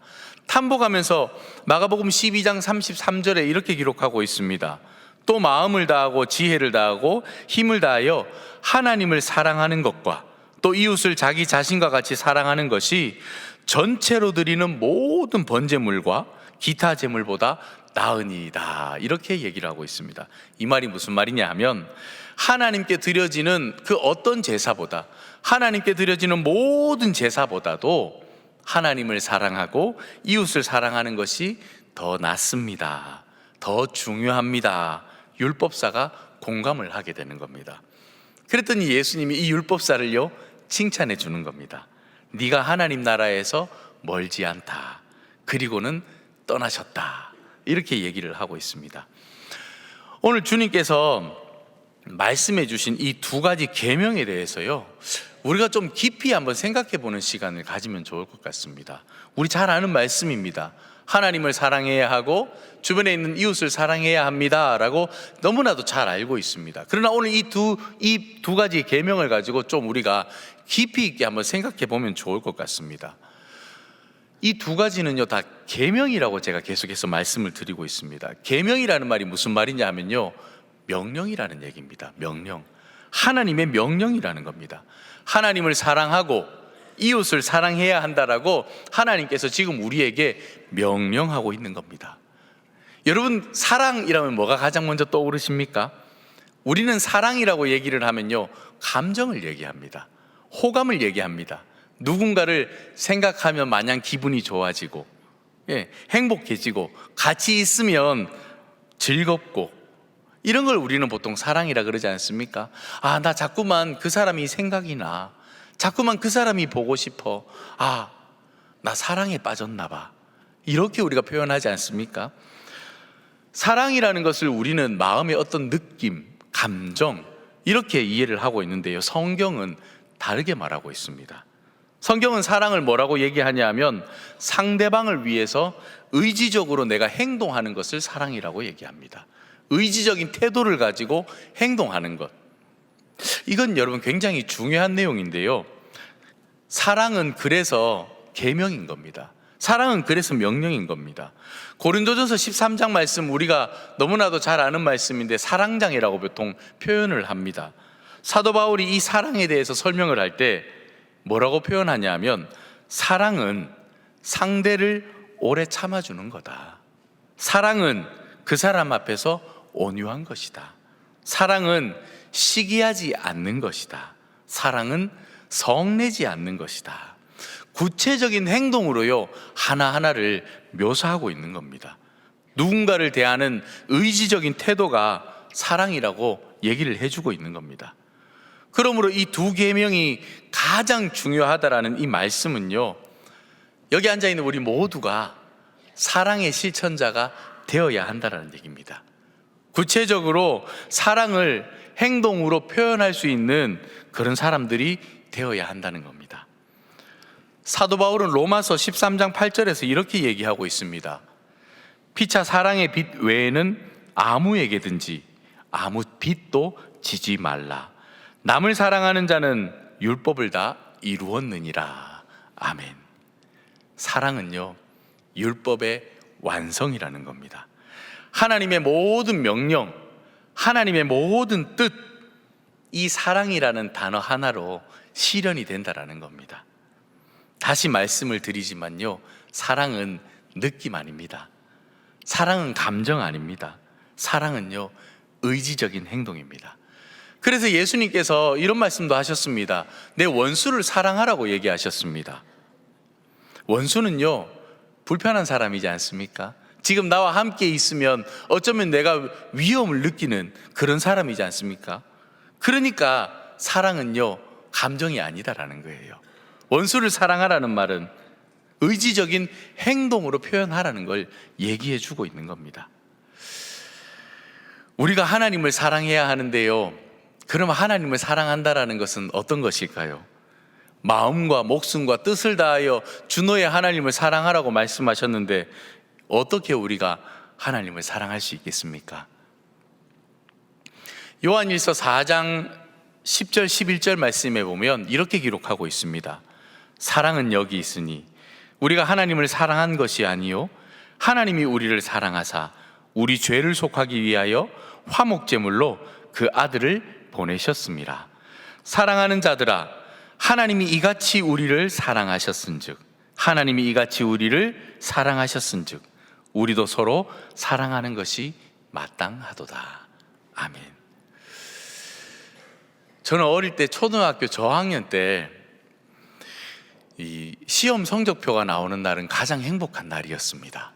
탐복하면서 마가복음 12장 33절에 이렇게 기록하고 있습니다. 또 마음을 다하고 지혜를 다하고 힘을 다하여 하나님을 사랑하는 것과 또 이웃을 자기 자신과 같이 사랑하는 것이 전체로 드리는 모든 번제물과 기타 제물보다 나으니이다. 이렇게 얘기를 하고 있습니다. 이 말이 무슨 말이냐 하면, 하나님께 드려지는 그 어떤 제사보다, 하나님께 드려지는 모든 제사보다도 하나님을 사랑하고 이웃을 사랑하는 것이 더 낫습니다. 더 중요합니다. 율법사가 공감을 하게 되는 겁니다. 그랬더니 예수님이 이 율법사를요, 칭찬해 주는 겁니다. 네가 하나님 나라에서 멀지 않다. 그리고는 떠나셨다. 이렇게 얘기를 하고 있습니다. 오늘 주님께서 말씀해 주신 이 두 가지 계명에 대해서요, 우리가 좀 깊이 한번 생각해 보는 시간을 가지면 좋을 것 같습니다. 우리 잘 아는 말씀입니다. 하나님을 사랑해야 하고 주변에 있는 이웃을 사랑해야 합니다 라고 너무나도 잘 알고 있습니다. 그러나 오늘 이 두 가지 계명을 가지고 좀 우리가 깊이 있게 한번 생각해 보면 좋을 것 같습니다. 이 두 가지는요 다 계명이라고 제가 계속해서 말씀을 드리고 있습니다. 계명이라는 말이 무슨 말이냐 하면요, 명령이라는 얘기입니다. 명령. 하나님의 명령이라는 겁니다. 하나님을 사랑하고 이웃을 사랑해야 한다라고 하나님께서 지금 우리에게 명령하고 있는 겁니다. 여러분, 사랑이라면 뭐가 가장 먼저 떠오르십니까? 우리는 사랑이라고 얘기를 하면요, 감정을 얘기합니다. 호감을 얘기합니다. 누군가를 생각하면 마냥 기분이 좋아지고, 행복해지고, 같이 있으면 즐겁고, 이런 걸 우리는 보통 사랑이라 그러지 않습니까? 아, 나 자꾸만 그 사람이 생각이 나. 자꾸만 그 사람이 보고 싶어. 아, 나 사랑에 빠졌나 봐. 이렇게 우리가 표현하지 않습니까? 사랑이라는 것을 우리는 마음의 어떤 느낌, 감정, 이렇게 이해를 하고 있는데요, 성경은 다르게 말하고 있습니다. 성경은 사랑을 뭐라고 얘기하냐 하면 상대방을 위해서 의지적으로 내가 행동하는 것을 사랑이라고 얘기합니다. 의지적인 태도를 가지고 행동하는 것, 이건 여러분 굉장히 중요한 내용인데요, 사랑은 그래서 계명인 겁니다. 사랑은 그래서 명령인 겁니다. 고린도전서 13장 말씀, 우리가 너무나도 잘 아는 말씀인데 사랑장이라고 보통 표현을 합니다. 사도 바울이 이 사랑에 대해서 설명을 할 때 뭐라고 표현하냐 하면, 사랑은 상대를 오래 참아주는 거다. 사랑은 그 사람 앞에서 온유한 것이다. 사랑은 시기하지 않는 것이다. 사랑은 성내지 않는 것이다. 구체적인 행동으로요, 하나하나를 묘사하고 있는 겁니다. 누군가를 대하는 의지적인 태도가 사랑이라고 얘기를 해주고 있는 겁니다. 그러므로 이 두 계명이 가장 중요하다라는 이 말씀은요, 여기 앉아있는 우리 모두가 사랑의 실천자가 되어야 한다는 얘기입니다. 구체적으로 사랑을 행동으로 표현할 수 있는 그런 사람들이 되어야 한다는 겁니다. 사도 바울은 로마서 13장 8절에서 이렇게 얘기하고 있습니다. 피차 사랑의 빚 외에는 아무에게든지 아무 빚도 지지 말라. 남을 사랑하는 자는 율법을 다 이루었느니라. 아멘. 사랑은요, 율법의 완성이라는 겁니다. 하나님의 모든 명령, 하나님의 모든 뜻, 이 사랑이라는 단어 하나로 실현이 된다라는 겁니다. 다시 말씀을 드리지만요, 사랑은 느낌 아닙니다. 사랑은 감정 아닙니다. 사랑은요, 의지적인 행동입니다. 그래서 예수님께서 이런 말씀도 하셨습니다. 내 원수를 사랑하라고 얘기하셨습니다. 원수는요, 불편한 사람이지 않습니까? 지금 나와 함께 있으면 어쩌면 내가 위험을 느끼는 그런 사람이지 않습니까? 그러니까 사랑은요, 감정이 아니다라는 거예요. 원수를 사랑하라는 말은 의지적인 행동으로 표현하라는 걸 얘기해 주고 있는 겁니다. 우리가 하나님을 사랑해야 하는데요, 그러면 하나님을 사랑한다라는 것은 어떤 것일까요? 마음과 목숨과 뜻을 다하여 주 너의 하나님을 사랑하라고 말씀하셨는데 어떻게 우리가 하나님을 사랑할 수 있겠습니까? 요한일서 4장 10절 11절 말씀에 보면 이렇게 기록하고 있습니다. 사랑은 여기 있으니 우리가 하나님을 사랑한 것이 아니요 하나님이 우리를 사랑하사 우리 죄를 속하기 위하여 화목제물로 그 아들을 보내셨습니다. 사랑하는 자들아, 하나님이 이같이 우리를 사랑하셨은즉, 하나님이 이같이 우리를 사랑하셨은즉 우리도 서로 사랑하는 것이 마땅하도다. 아멘. 저는 어릴 때 초등학교 저학년 때 이 시험 성적표가 나오는 날은 가장 행복한 날이었습니다.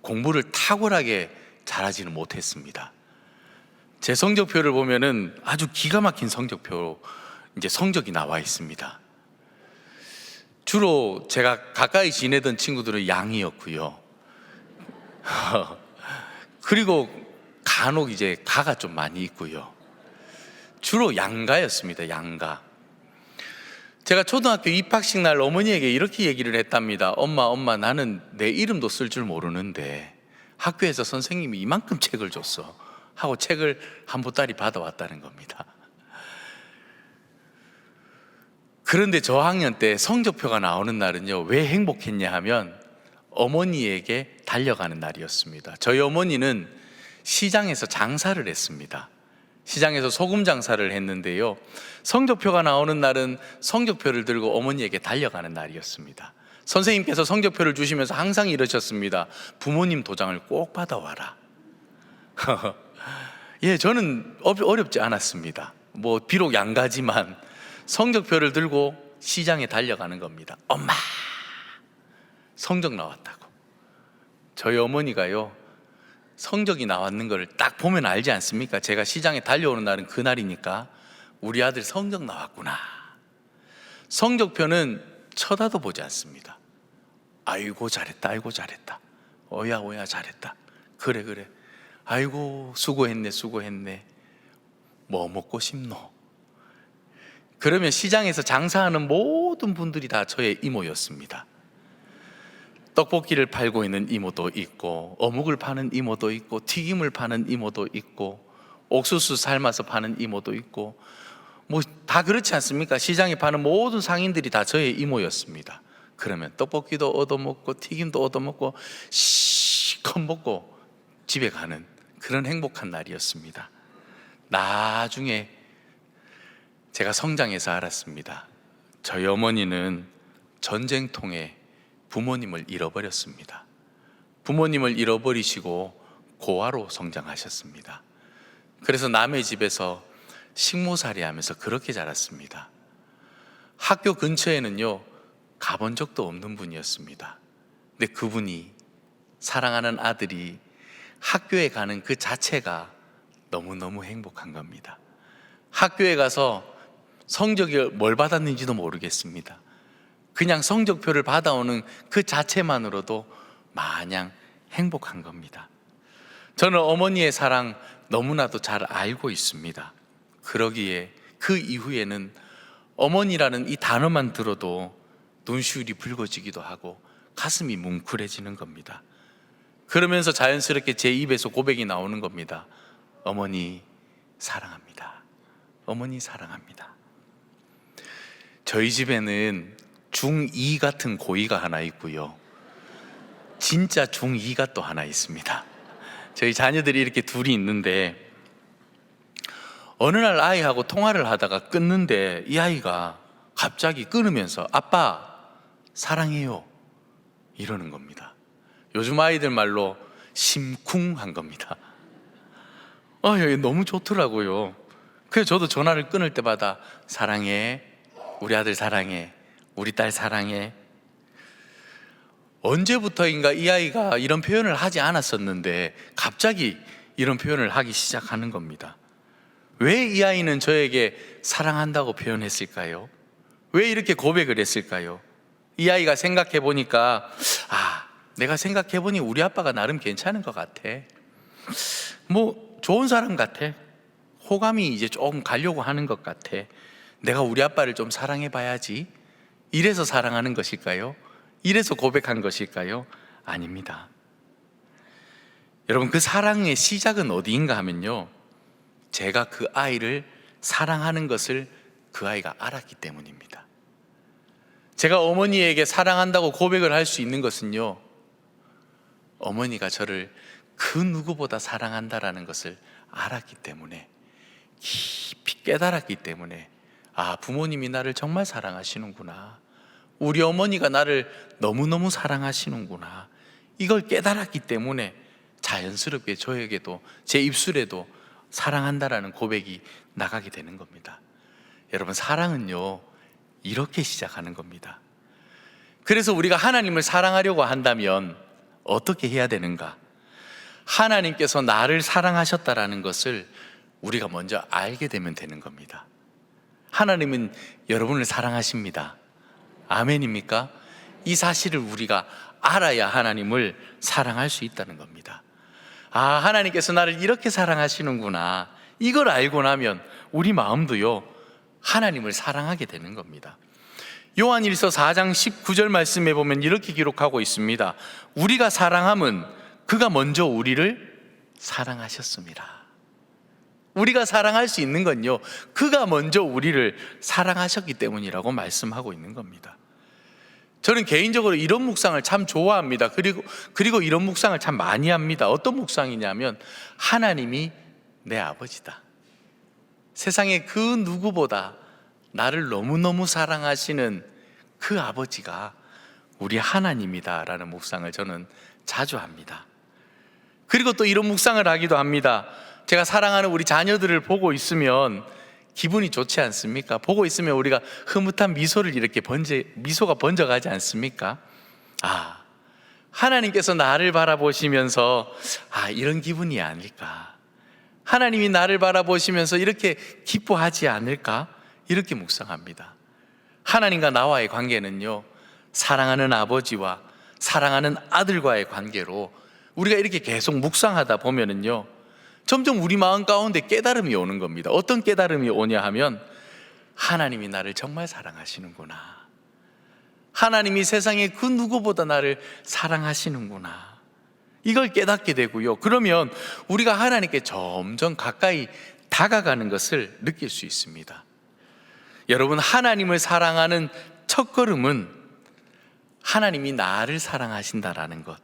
공부를 탁월하게 잘하지는 못했습니다. 제 성적표를 보면은 아주 기가 막힌 성적표, 이제 성적이 나와 있습니다. 주로 제가 가까이 지내던 친구들은 양이었고요. 그리고 간혹 이제 가가 좀 많이 있고요. 주로 양가였습니다. 양가. 제가 초등학교 입학식 날 어머니에게 이렇게 얘기를 했답니다. 엄마, 나는 내 이름도 쓸 줄 모르는데 학교에서 선생님이 이만큼 책을 줬어 하고 책을 한 보따리 받아왔다는 겁니다. 그런데 저학년 때 성적표가 나오는 날은요, 왜 행복했냐 하면 어머니에게 달려가는 날이었습니다. 저희 어머니는 시장에서 장사를 했습니다. 시장에서 소금 장사를 했는데요, 성적표가 나오는 날은 성적표를 들고 어머니에게 달려가는 날이었습니다. 선생님께서 성적표를 주시면서 항상 이러셨습니다. 부모님 도장을 꼭 받아와라. 예, 저는 어렵지 않았습니다. 뭐 비록 양가지만 성적표를 들고 시장에 달려가는 겁니다. 엄마, 성적 나왔다고. 저희 어머니가요, 성적이 나왔는 걸 딱 보면 알지 않습니까? 제가 시장에 달려오는 날은 그날이니까 우리 아들 성적 나왔구나. 성적표는 쳐다도 보지 않습니다. 아이고 잘했다, 아이고 잘했다, 오야 잘했다, 그래 아이고 수고했네. 뭐 먹고 싶노? 그러면 시장에서 장사하는 모든 분들이 다 저의 이모였습니다. 떡볶이를 팔고 있는 이모도 있고, 어묵을 파는 이모도 있고, 튀김을 파는 이모도 있고, 옥수수 삶아서 파는 이모도 있고, 뭐 다 그렇지 않습니까? 시장에 파는 모든 상인들이 다 저의 이모였습니다. 그러면 떡볶이도 얻어먹고 튀김도 얻어먹고 시컷 먹고 집에 가는 그런 행복한 날이었습니다. 나중에 제가 성장해서 알았습니다. 저희 어머니는 전쟁통에 부모님을 잃어버렸습니다. 부모님을 잃어버리시고 고아로 성장하셨습니다. 그래서 남의 집에서 식모살이 하면서 그렇게 자랐습니다. 학교 근처에는요, 가본 적도 없는 분이었습니다. 근데 그분이, 사랑하는 아들이 학교에 가는 그 자체가 너무너무 행복한 겁니다. 학교에 가서 성적이 뭘 받았는지도 모르겠습니다. 그냥 성적표를 받아오는 그 자체만으로도 마냥 행복한 겁니다. 저는 어머니의 사랑 너무나도 잘 알고 있습니다. 그러기에 그 이후에는 어머니라는 이 단어만 들어도 눈시울이 붉어지기도 하고 가슴이 뭉클해지는 겁니다. 그러면서 자연스럽게 제 입에서 고백이 나오는 겁니다. 어머니 사랑합니다. 어머니 사랑합니다. 저희 집에는 중2 같은 고이가 하나 있고요, 진짜 중2가 또 하나 있습니다. 저희 자녀들이 이렇게 둘이 있는데, 어느 날 아이하고 통화를 하다가 끊는데 이 아이가 갑자기 끊으면서 아빠 사랑해요 이러는 겁니다. 요즘 아이들 말로 심쿵한 겁니다. 이게 너무 좋더라고요. 그래서 저도 전화를 끊을 때마다 사랑해, 우리 아들 사랑해, 우리 딸 사랑해. 언제부터인가 이 아이가 이런 표현을 하지 않았었는데 갑자기 이런 표현을 하기 시작하는 겁니다. 왜 이 아이는 저에게 사랑한다고 표현했을까요? 왜 이렇게 고백을 했을까요? 이 아이가 생각해 보니까, 내가 생각해 보니 우리 아빠가 나름 괜찮은 것 같아, 뭐 좋은 사람 같아, 호감이 이제 조금 가려고 하는 것 같아, 내가 우리 아빠를 좀 사랑해 봐야지, 이래서 사랑하는 것일까요? 이래서 고백한 것일까요? 아닙니다. 여러분, 그 사랑의 시작은 어디인가 하면요, 제가 그 아이를 사랑하는 것을 그 아이가 알았기 때문입니다. 제가 어머니에게 사랑한다고 고백을 할 수 있는 것은요, 어머니가 저를 그 누구보다 사랑한다라는 것을 알았기 때문에, 깊이 깨달았기 때문에, 부모님이 나를 정말 사랑하시는구나, 우리 어머니가 나를 너무너무 사랑하시는구나, 이걸 깨달았기 때문에 자연스럽게 저에게도, 제 입술에도 사랑한다라는 고백이 나가게 되는 겁니다. 여러분, 사랑은요, 이렇게 시작하는 겁니다. 그래서 우리가 하나님을 사랑하려고 한다면 어떻게 해야 되는가? 하나님께서 나를 사랑하셨다라는 것을 우리가 먼저 알게 되면 되는 겁니다. 하나님은 여러분을 사랑하십니다. 아멘입니까? 이 사실을 우리가 알아야 하나님을 사랑할 수 있다는 겁니다. 하나님께서 나를 이렇게 사랑하시는구나, 이걸 알고 나면 우리 마음도요, 하나님을 사랑하게 되는 겁니다. 요한일서 4장 19절 말씀에 보면 이렇게 기록하고 있습니다. 우리가 사랑함은 그가 먼저 우리를 사랑하셨습니다. 우리가 사랑할 수 있는 건요, 그가 먼저 우리를 사랑하셨기 때문이라고 말씀하고 있는 겁니다. 저는 개인적으로 이런 묵상을 참 좋아합니다. 그리고 이런 묵상을 참 많이 합니다. 어떤 묵상이냐면, 하나님이 내 아버지다. 세상에 그 누구보다 나를 너무너무 사랑하시는 그 아버지가 우리 하나님이다라는 묵상을 저는 자주 합니다. 그리고 또 이런 묵상을 하기도 합니다. 제가 사랑하는 우리 자녀들을 보고 있으면 기분이 좋지 않습니까? 보고 있으면 우리가 흐뭇한 미소를 이렇게 미소가 번져가지 않습니까? 아, 하나님께서 나를 바라보시면서 이런 기분이 아닐까, 하나님이 나를 바라보시면서 이렇게 기뻐하지 않을까, 이렇게 묵상합니다. 하나님과 나와의 관계는요, 사랑하는 아버지와 사랑하는 아들과의 관계로 우리가 이렇게 계속 묵상하다 보면은요, 점점 우리 마음 가운데 깨달음이 오는 겁니다. 어떤 깨달음이 오냐 하면, 하나님이 나를 정말 사랑하시는구나, 하나님이 세상에 그 누구보다 나를 사랑하시는구나, 이걸 깨닫게 되고요. 그러면 우리가 하나님께 점점 가까이 다가가는 것을 느낄 수 있습니다. 여러분, 하나님을 사랑하는 첫걸음은 하나님이 나를 사랑하신다라는 것,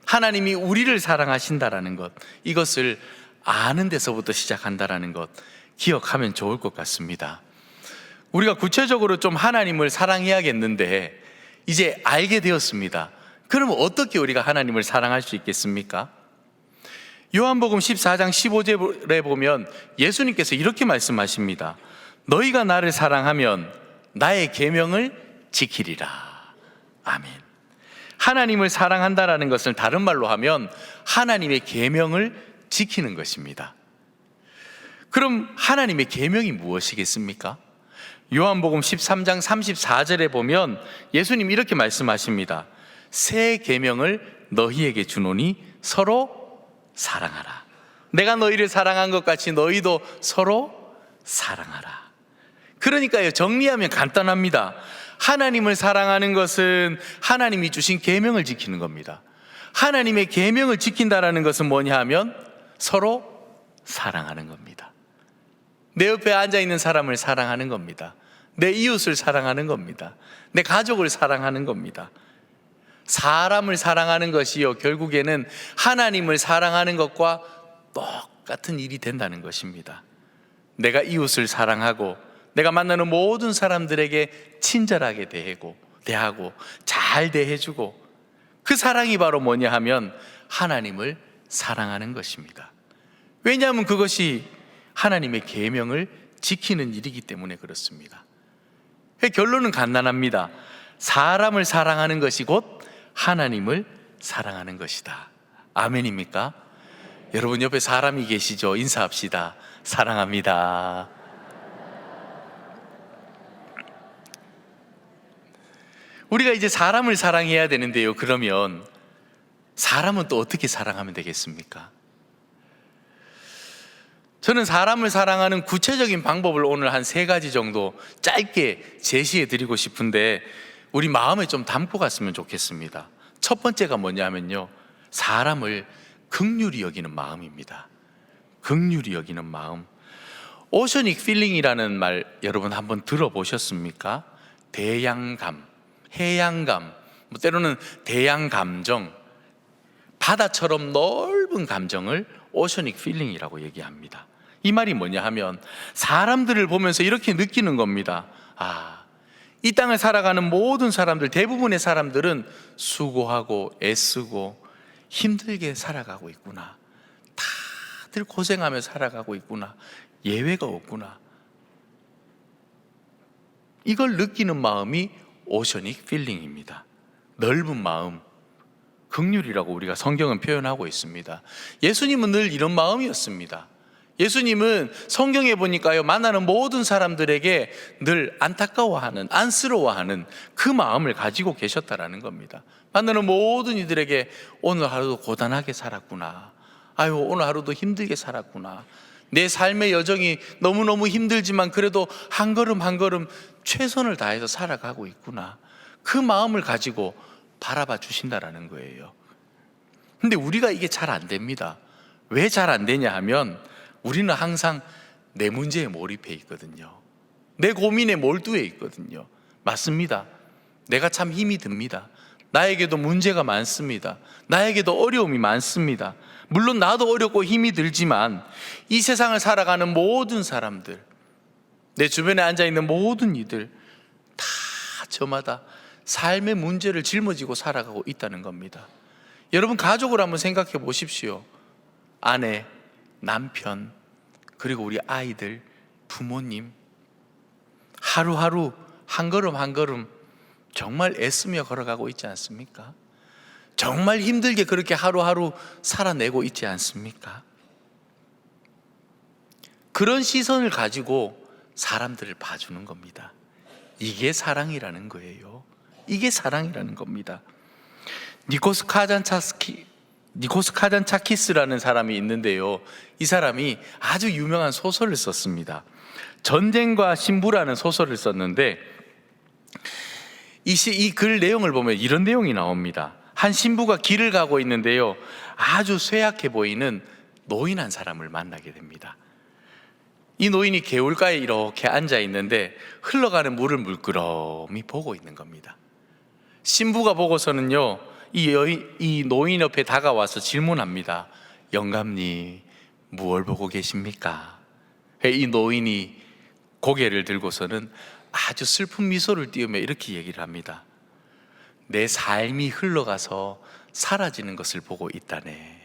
하나님이 우리를 사랑하신다라는 것, 이것을 아는 데서부터 시작한다라는 것 기억하면 좋을 것 같습니다. 우리가 구체적으로 좀 하나님을 사랑해야겠는데, 이제 알게 되었습니다. 그럼 어떻게 우리가 하나님을 사랑할 수 있겠습니까? 요한복음 14장 15절에 보면 예수님께서 이렇게 말씀하십니다. 너희가 나를 사랑하면 나의 계명을 지키리라. 아멘. 하나님을 사랑한다라는 것을 다른 말로 하면 하나님의 계명을 지키는 것입니다. 그럼 하나님의 계명이 무엇이겠습니까? 요한복음 13장 34절에 보면 예수님 이렇게 말씀하십니다. 새 계명을 너희에게 주노니 서로 사랑하라. 내가 너희를 사랑한 것 같이 너희도 서로 사랑하라. 그러니까요, 정리하면 간단합니다. 하나님을 사랑하는 것은 하나님이 주신 계명을 지키는 겁니다. 하나님의 계명을 지킨다라는 것은 뭐냐 하면 서로 사랑하는 겁니다. 내 옆에 앉아있는 사람을 사랑하는 겁니다. 내 이웃을 사랑하는 겁니다. 내 가족을 사랑하는 겁니다. 사람을 사랑하는 것이요, 결국에는 하나님을 사랑하는 것과 똑같은 일이 된다는 것입니다. 내가 이웃을 사랑하고 내가 만나는 모든 사람들에게 친절하게 대하고 잘 대해주고, 그 사랑이 바로 뭐냐 하면 하나님을 사랑하는 것입니다. 왜냐하면 그것이 하나님의 계명을 지키는 일이기 때문에 그렇습니다. 결론은 간단합니다. 사람을 사랑하는 것이 곧 하나님을 사랑하는 것이다. 아멘입니까? 여러분 옆에 사람이 계시죠? 인사합시다. 사랑합니다. 우리가 이제 사람을 사랑해야 되는데요, 그러면 사람은 또 어떻게 사랑하면 되겠습니까? 저는 사람을 사랑하는 구체적인 방법을 오늘 한 3가지 정도 짧게 제시해 드리고 싶은데, 우리 마음에 좀 담고 갔으면 좋겠습니다. 첫 번째가 뭐냐면요, 사람을 긍휼히 여기는 마음입니다. 긍휼히 여기는 마음. 오셔닉 필링이라는 말 여러분 한번 들어보셨습니까? 대양감, 해양감, 때로는 대양감정, 바다처럼 넓은 감정을 오셔닉 필링이라고 얘기합니다. 이 말이 뭐냐 하면 사람들을 보면서 이렇게 느끼는 겁니다. 이 땅을 살아가는 모든 사람들, 대부분의 사람들은 수고하고 애쓰고 힘들게 살아가고 있구나, 다들 고생하며 살아가고 있구나, 예외가 없구나, 이걸 느끼는 마음이 오셔닉 필링입니다. 넓은 마음, 긍휼이라고 우리가 성경은 표현하고 있습니다. 예수님은 늘 이런 마음이었습니다. 예수님은 성경에 보니까요, 만나는 모든 사람들에게 늘 안타까워하는, 안쓰러워하는 그 마음을 가지고 계셨다라는 겁니다. 만나는 모든 이들에게 오늘 하루도 고단하게 살았구나, 아유 오늘 하루도 힘들게 살았구나, 내 삶의 여정이 너무너무 힘들지만 그래도 한 걸음 한 걸음 최선을 다해서 살아가고 있구나, 그 마음을 가지고 바라봐 주신다라는 거예요. 근데 우리가 이게 잘 안 됩니다. 왜 잘 안 되냐 하면 우리는 항상 내 문제에 몰입해 있거든요. 내 고민에 몰두해 있거든요. 맞습니다. 내가 참 힘이 듭니다. 나에게도 문제가 많습니다. 나에게도 어려움이 많습니다. 물론 나도 어렵고 힘이 들지만 이 세상을 살아가는 모든 사람들, 내 주변에 앉아있는 모든 이들 다 저마다 삶의 문제를 짊어지고 살아가고 있다는 겁니다. 여러분, 가족을 한번 생각해 보십시오. 아내, 남편, 그리고 우리 아이들, 부모님, 하루하루 한 걸음 한 걸음 정말 애쓰며 걸어가고 있지 않습니까? 정말 힘들게 그렇게 하루하루 살아내고 있지 않습니까? 그런 시선을 가지고 사람들을 봐주는 겁니다. 이게 사랑이라는 거예요. 이게 사랑이라는 겁니다. 니코스 카잔차키스라는 사람이 있는데요, 이 사람이 아주 유명한 소설을 썼습니다. 전쟁과 신부라는 소설을 썼는데 이 글 내용을 보면 이런 내용이 나옵니다. 한 신부가 길을 가고 있는데요, 아주 쇠약해 보이는 노인 한 사람을 만나게 됩니다. 이 노인이 개울가에 이렇게 앉아 있는데 흘러가는 물을 물끄러미 보고 있는 겁니다. 신부가 보고서는요, 이 노인 옆에 다가와서 질문합니다. 영감님, 무엇을 보고 계십니까? 이 노인이 고개를 들고서는 아주 슬픈 미소를 띄우며 이렇게 얘기를 합니다. 내 삶이 흘러가서 사라지는 것을 보고 있다네.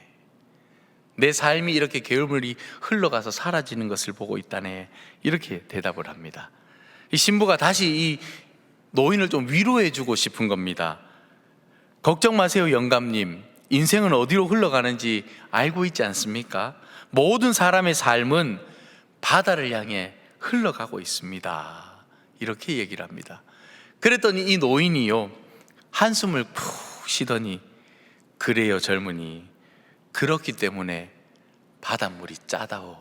내 삶이 이렇게 개울물이 흘러가서 사라지는 것을 보고 있다네. 이렇게 대답을 합니다. 이 신부가 다시 이 노인을 좀 위로해 주고 싶은 겁니다. 걱정 마세요, 영감님. 인생은 어디로 흘러가는지 알고 있지 않습니까? 모든 사람의 삶은 바다를 향해 흘러가고 있습니다. 이렇게 얘기를 합니다. 그랬더니 이 노인이요, 한숨을 푹 쉬더니, 그래요 젊은이, 그렇기 때문에 바닷물이 짜다오.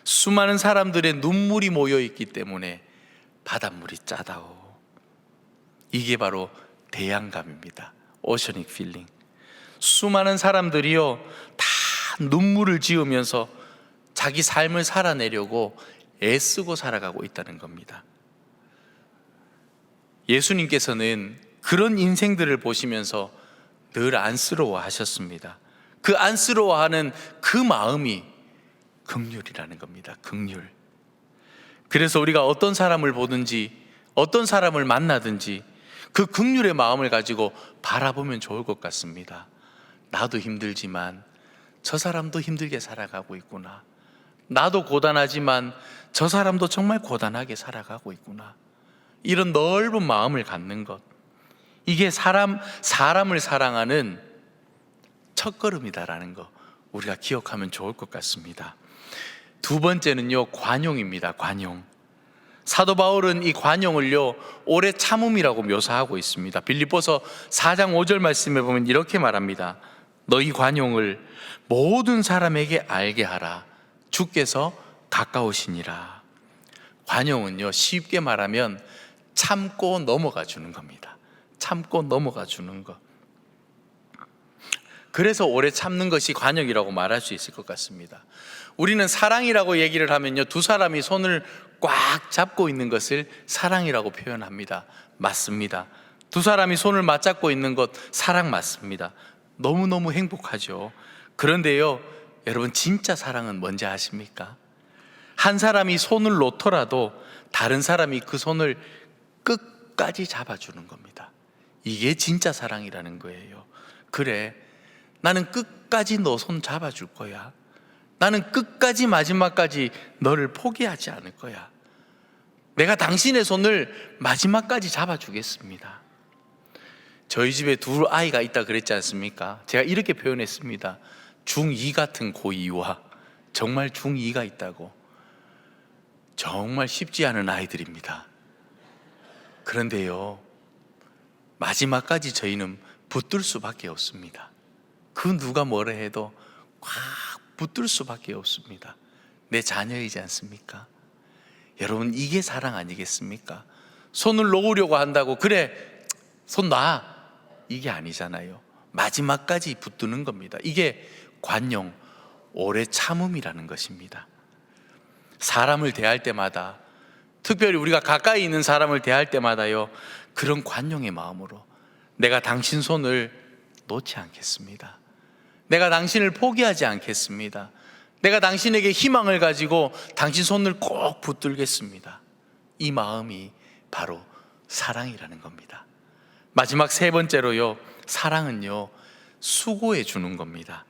수많은 사람들의 눈물이 모여있기 때문에 바닷물이 짜다오. 이게 바로 대양감입니다. 오셔닉 필링. 수많은 사람들이요, 다 눈물을 지으면서 자기 삶을 살아내려고 애쓰고 살아가고 있다는 겁니다. 예수님께서는 그런 인생들을 보시면서 늘 안쓰러워 하셨습니다. 그 안쓰러워하는 그 마음이 긍휼이라는 겁니다. 긍휼. 그래서 우리가 어떤 사람을 보든지 어떤 사람을 만나든지 그 긍휼의 마음을 가지고 바라보면 좋을 것 같습니다. 나도 힘들지만 저 사람도 힘들게 살아가고 있구나. 나도 고단하지만 저 사람도 정말 고단하게 살아가고 있구나. 이런 넓은 마음을 갖는 것, 이게 사람을 사랑하는 첫걸음이다라는 거 우리가 기억하면 좋을 것 같습니다. 두 번째는요, 관용입니다. 관용. 사도 바울은 이 관용을요, 오래 참음이라고 묘사하고 있습니다. 빌립보서 4장 5절 말씀에 보면 이렇게 말합니다. 너희 관용을 모든 사람에게 알게 하라. 주께서 가까우시니라. 관용은요, 쉽게 말하면 참고 넘어가 주는 겁니다. 참고 넘어가 주는 것. 그래서 오래 참는 것이 관용이라고 말할 수 있을 것 같습니다. 우리는 사랑이라고 얘기를 하면요, 두 사람이 손을 꽉 잡고 있는 것을 사랑이라고 표현합니다. 맞습니다. 두 사람이 손을 맞잡고 있는 것 사랑 맞습니다. 너무너무 행복하죠. 그런데요, 여러분, 진짜 사랑은 뭔지 아십니까? 한 사람이 손을 놓더라도 다른 사람이 그 손을 끝까지 잡아주는 겁니다. 이게 진짜 사랑이라는 거예요. 그래, 나는 끝까지 너 손 잡아줄 거야. 나는 끝까지 마지막까지 너를 포기하지 않을 거야. 내가 당신의 손을 마지막까지 잡아주겠습니다. 저희 집에 두 아이가 있다 그랬지 않습니까? 제가 이렇게 표현했습니다. 중2 같은 고2와 정말 중2가 있다고. 정말 쉽지 않은 아이들입니다. 그런데요, 마지막까지 저희는 붙들 수밖에 없습니다. 그 누가 뭐라 해도 꽉 붙들 수밖에 없습니다. 내 자녀이지 않습니까? 여러분, 이게 사랑 아니겠습니까? 손을 놓으려고 한다고 그래 손 놔, 이게 아니잖아요. 마지막까지 붙드는 겁니다. 이게 관용, 오래 참음이라는 것입니다. 사람을 대할 때마다, 특별히 우리가 가까이 있는 사람을 대할 때마다요, 그런 관용의 마음으로 내가 당신 손을 놓지 않겠습니다. 내가 당신을 포기하지 않겠습니다. 내가 당신에게 희망을 가지고 당신 손을 꼭 붙들겠습니다. 이 마음이 바로 사랑이라는 겁니다. 마지막 세 번째로요, 사랑은요, 수고해 주는 겁니다.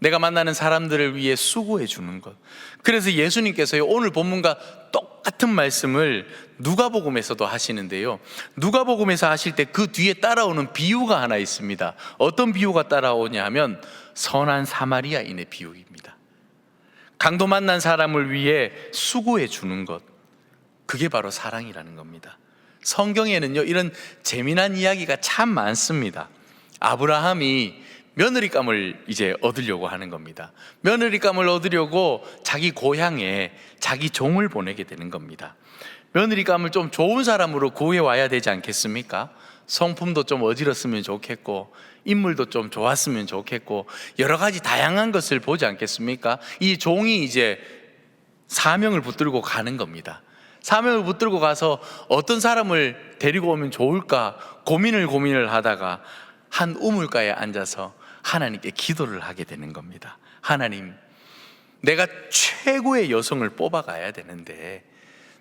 내가 만나는 사람들을 위해 수고해 주는 것. 그래서 예수님께서요, 오늘 본문과 똑같은 말씀을 누가복음에서도 하시는데요, 누가복음에서 하실 때 그 뒤에 따라오는 비유가 하나 있습니다. 어떤 비유가 따라오냐 하면 선한 사마리아인의 비유입니다. 강도 만난 사람을 위해 수고해 주는 것, 그게 바로 사랑이라는 겁니다. 성경에는요, 이런 재미난 이야기가 참 많습니다. 아브라함이 며느리감을 이제 얻으려고 하는 겁니다. 며느리감을 얻으려고 자기 고향에 자기 종을 보내게 되는 겁니다. 며느리감을 좀 좋은 사람으로 구해와야 되지 않겠습니까? 성품도 좀 어지럽으면 좋겠고, 인물도 좀 좋았으면 좋겠고, 여러 가지 다양한 것을 보지 않겠습니까? 이 종이 이제 사명을 붙들고 가는 겁니다. 사명을 붙들고 가서 어떤 사람을 데리고 오면 좋을까 고민을 하다가 한 우물가에 앉아서 하나님께 기도를 하게 되는 겁니다. 하나님, 내가 최고의 여성을 뽑아가야 되는데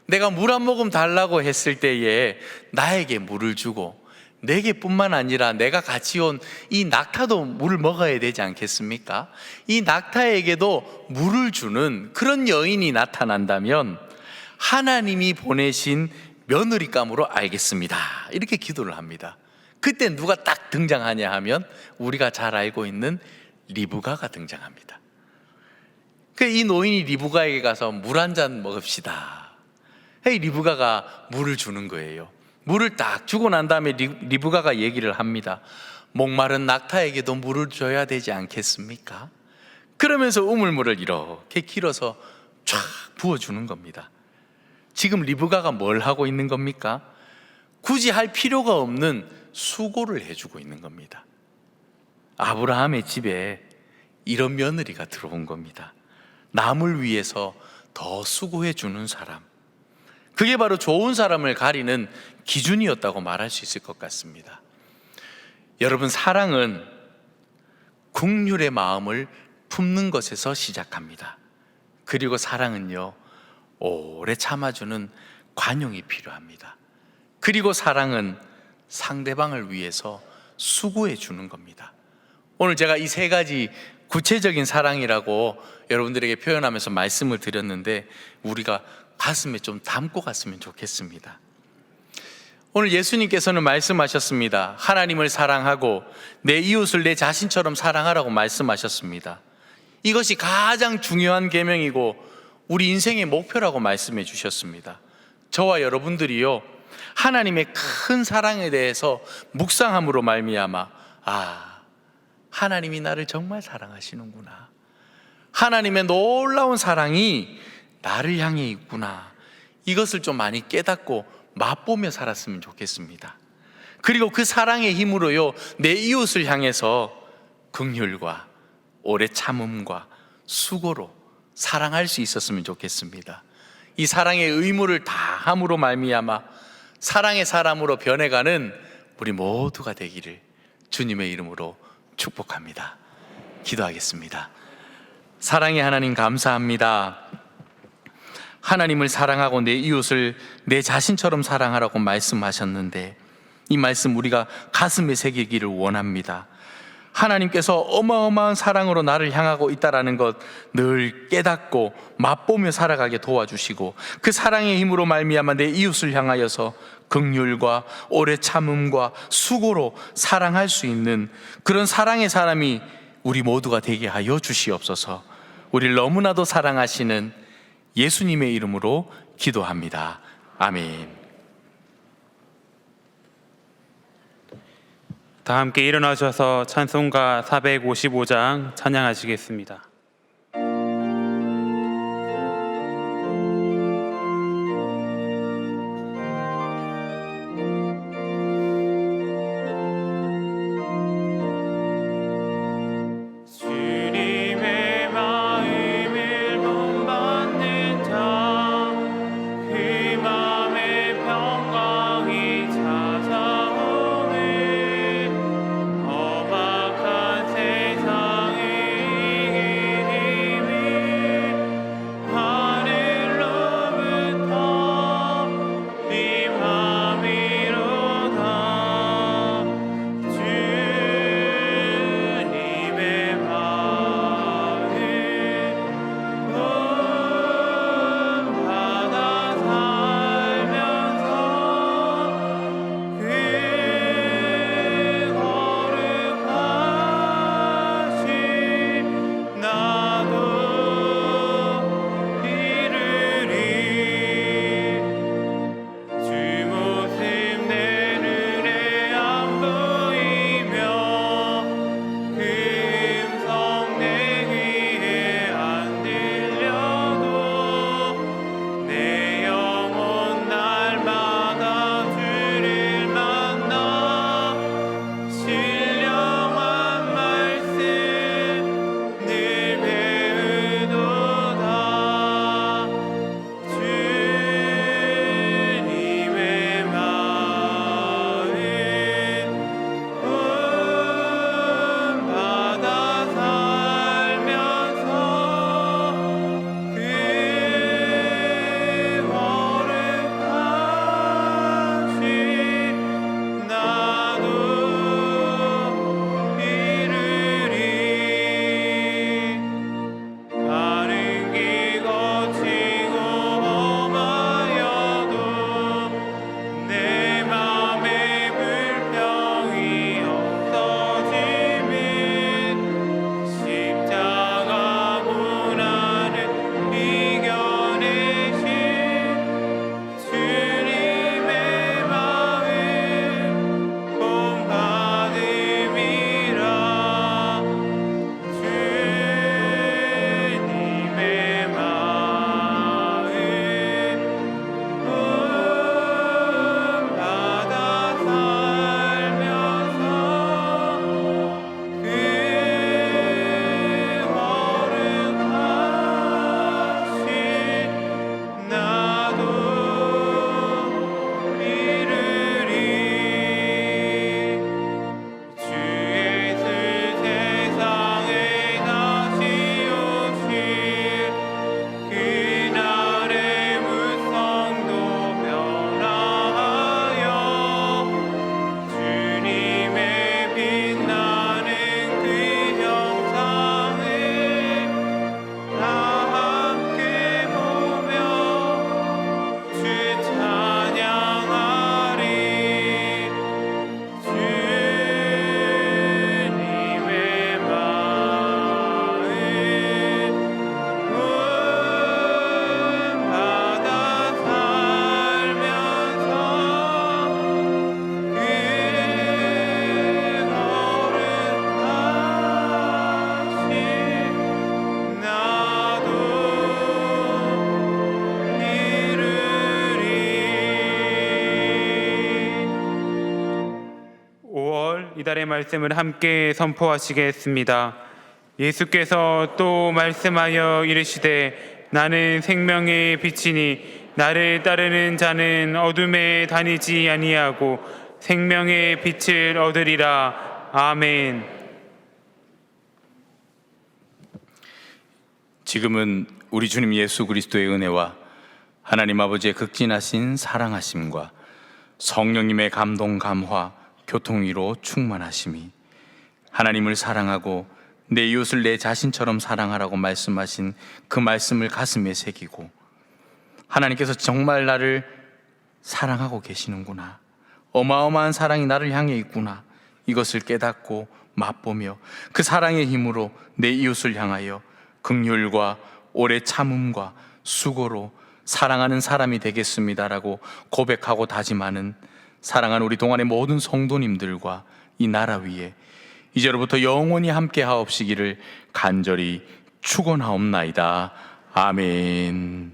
내가 물 한 모금 달라고 했을 때에 나에게 물을 주고, 내게 뿐만 아니라 내가 같이 온 이 낙타도 물을 먹어야 되지 않겠습니까? 이 낙타에게도 물을 주는 그런 여인이 나타난다면 하나님이 보내신 며느리감으로 알겠습니다. 이렇게 기도를 합니다. 그때 누가 딱 등장하냐 하면 우리가 잘 알고 있는 리브가가 등장합니다. 이 노인이 리브가에게 가서 물 한 잔 먹읍시다. 리브가가 물을 주는 거예요. 물을 딱 주고 난 다음에 리브가가 얘기를 합니다. 목마른 낙타에게도 물을 줘야 되지 않겠습니까? 그러면서 우물물을 이렇게 길어서 쫙 부어주는 겁니다. 지금 리브가가 뭘 하고 있는 겁니까? 굳이 할 필요가 없는 수고를 해주고 있는 겁니다. 아브라함의 집에 이런 며느리가 들어온 겁니다. 남을 위해서 더 수고해 주는 사람, 그게 바로 좋은 사람을 가리는 기준이었다고 말할 수 있을 것 같습니다. 여러분, 사랑은 긍휼의 마음을 품는 것에서 시작합니다. 그리고 사랑은요, 오래 참아주는 관용이 필요합니다. 그리고 사랑은 상대방을 위해서 수고해 주는 겁니다. 오늘 제가 이 세 가지 구체적인 사랑이라고 여러분들에게 표현하면서 말씀을 드렸는데 우리가 가슴에 좀 담고 갔으면 좋겠습니다. 오늘 예수님께서는 말씀하셨습니다. 하나님을 사랑하고 내 이웃을 내 자신처럼 사랑하라고 말씀하셨습니다. 이것이 가장 중요한 계명이고 우리 인생의 목표라고 말씀해 주셨습니다. 저와 여러분들이요, 하나님의 큰 사랑에 대해서 묵상함으로 말미암아, 하나님이 나를 정말 사랑하시는구나, 하나님의 놀라운 사랑이 나를 향해 있구나, 이것을 좀 많이 깨닫고 맛보며 살았으면 좋겠습니다. 그리고 그 사랑의 힘으로요, 내 이웃을 향해서 긍휼과 오래 참음과 수고로 사랑할 수 있었으면 좋겠습니다. 이 사랑의 의무를 다함으로 말미암아 사랑의 사람으로 변해가는 우리 모두가 되기를 주님의 이름으로 축복합니다. 기도하겠습니다. 사랑의 하나님, 감사합니다. 하나님을 사랑하고 내 이웃을 내 자신처럼 사랑하라고 말씀하셨는데 이 말씀 우리가 가슴에 새기기를 원합니다. 하나님께서 어마어마한 사랑으로 나를 향하고 있다는 것 늘 깨닫고 맛보며 살아가게 도와주시고, 그 사랑의 힘으로 말미암아 내 이웃을 향하여서 긍휼과 오래 참음과 수고로 사랑할 수 있는 그런 사랑의 사람이 우리 모두가 되게 하여 주시옵소서. 우리를 너무나도 사랑하시는 예수님의 이름으로 기도합니다. 아멘. 다 함께 일어나셔서 찬송가 455장 찬양하시겠습니다. 주님의 마음 6월 이달의 말씀을 함께 선포하시겠습니다. 예수께서 또 말씀하여 이르시되 나는 생명의 빛이니 나를 따르는 자는 어둠에 다니지 아니하고 생명의 빛을 얻으리라. 아멘. 지금은 우리 주님 예수 그리스도의 은혜와 하나님 아버지의 극진하신 사랑하심과 성령님의 감동 감화 교통위로 충만하심이 하나님을 사랑하고 내 이웃을 내 자신처럼 사랑하라고 말씀하신 그 말씀을 가슴에 새기고 하나님께서 정말 나를 사랑하고 계시는구나, 어마어마한 사랑이 나를 향해 있구나, 이것을 깨닫고 맛보며 그 사랑의 힘으로 내 이웃을 향하여 긍휼과 오래 참음과 수고로 사랑하는 사람이 되겠습니다라고 고백하고 다짐하는 사랑하는 우리 동안의 모든 성도님들과 이 나라 위에 이제로부터 영원히 함께 하옵시기를 간절히 축원하옵나이다. 아멘.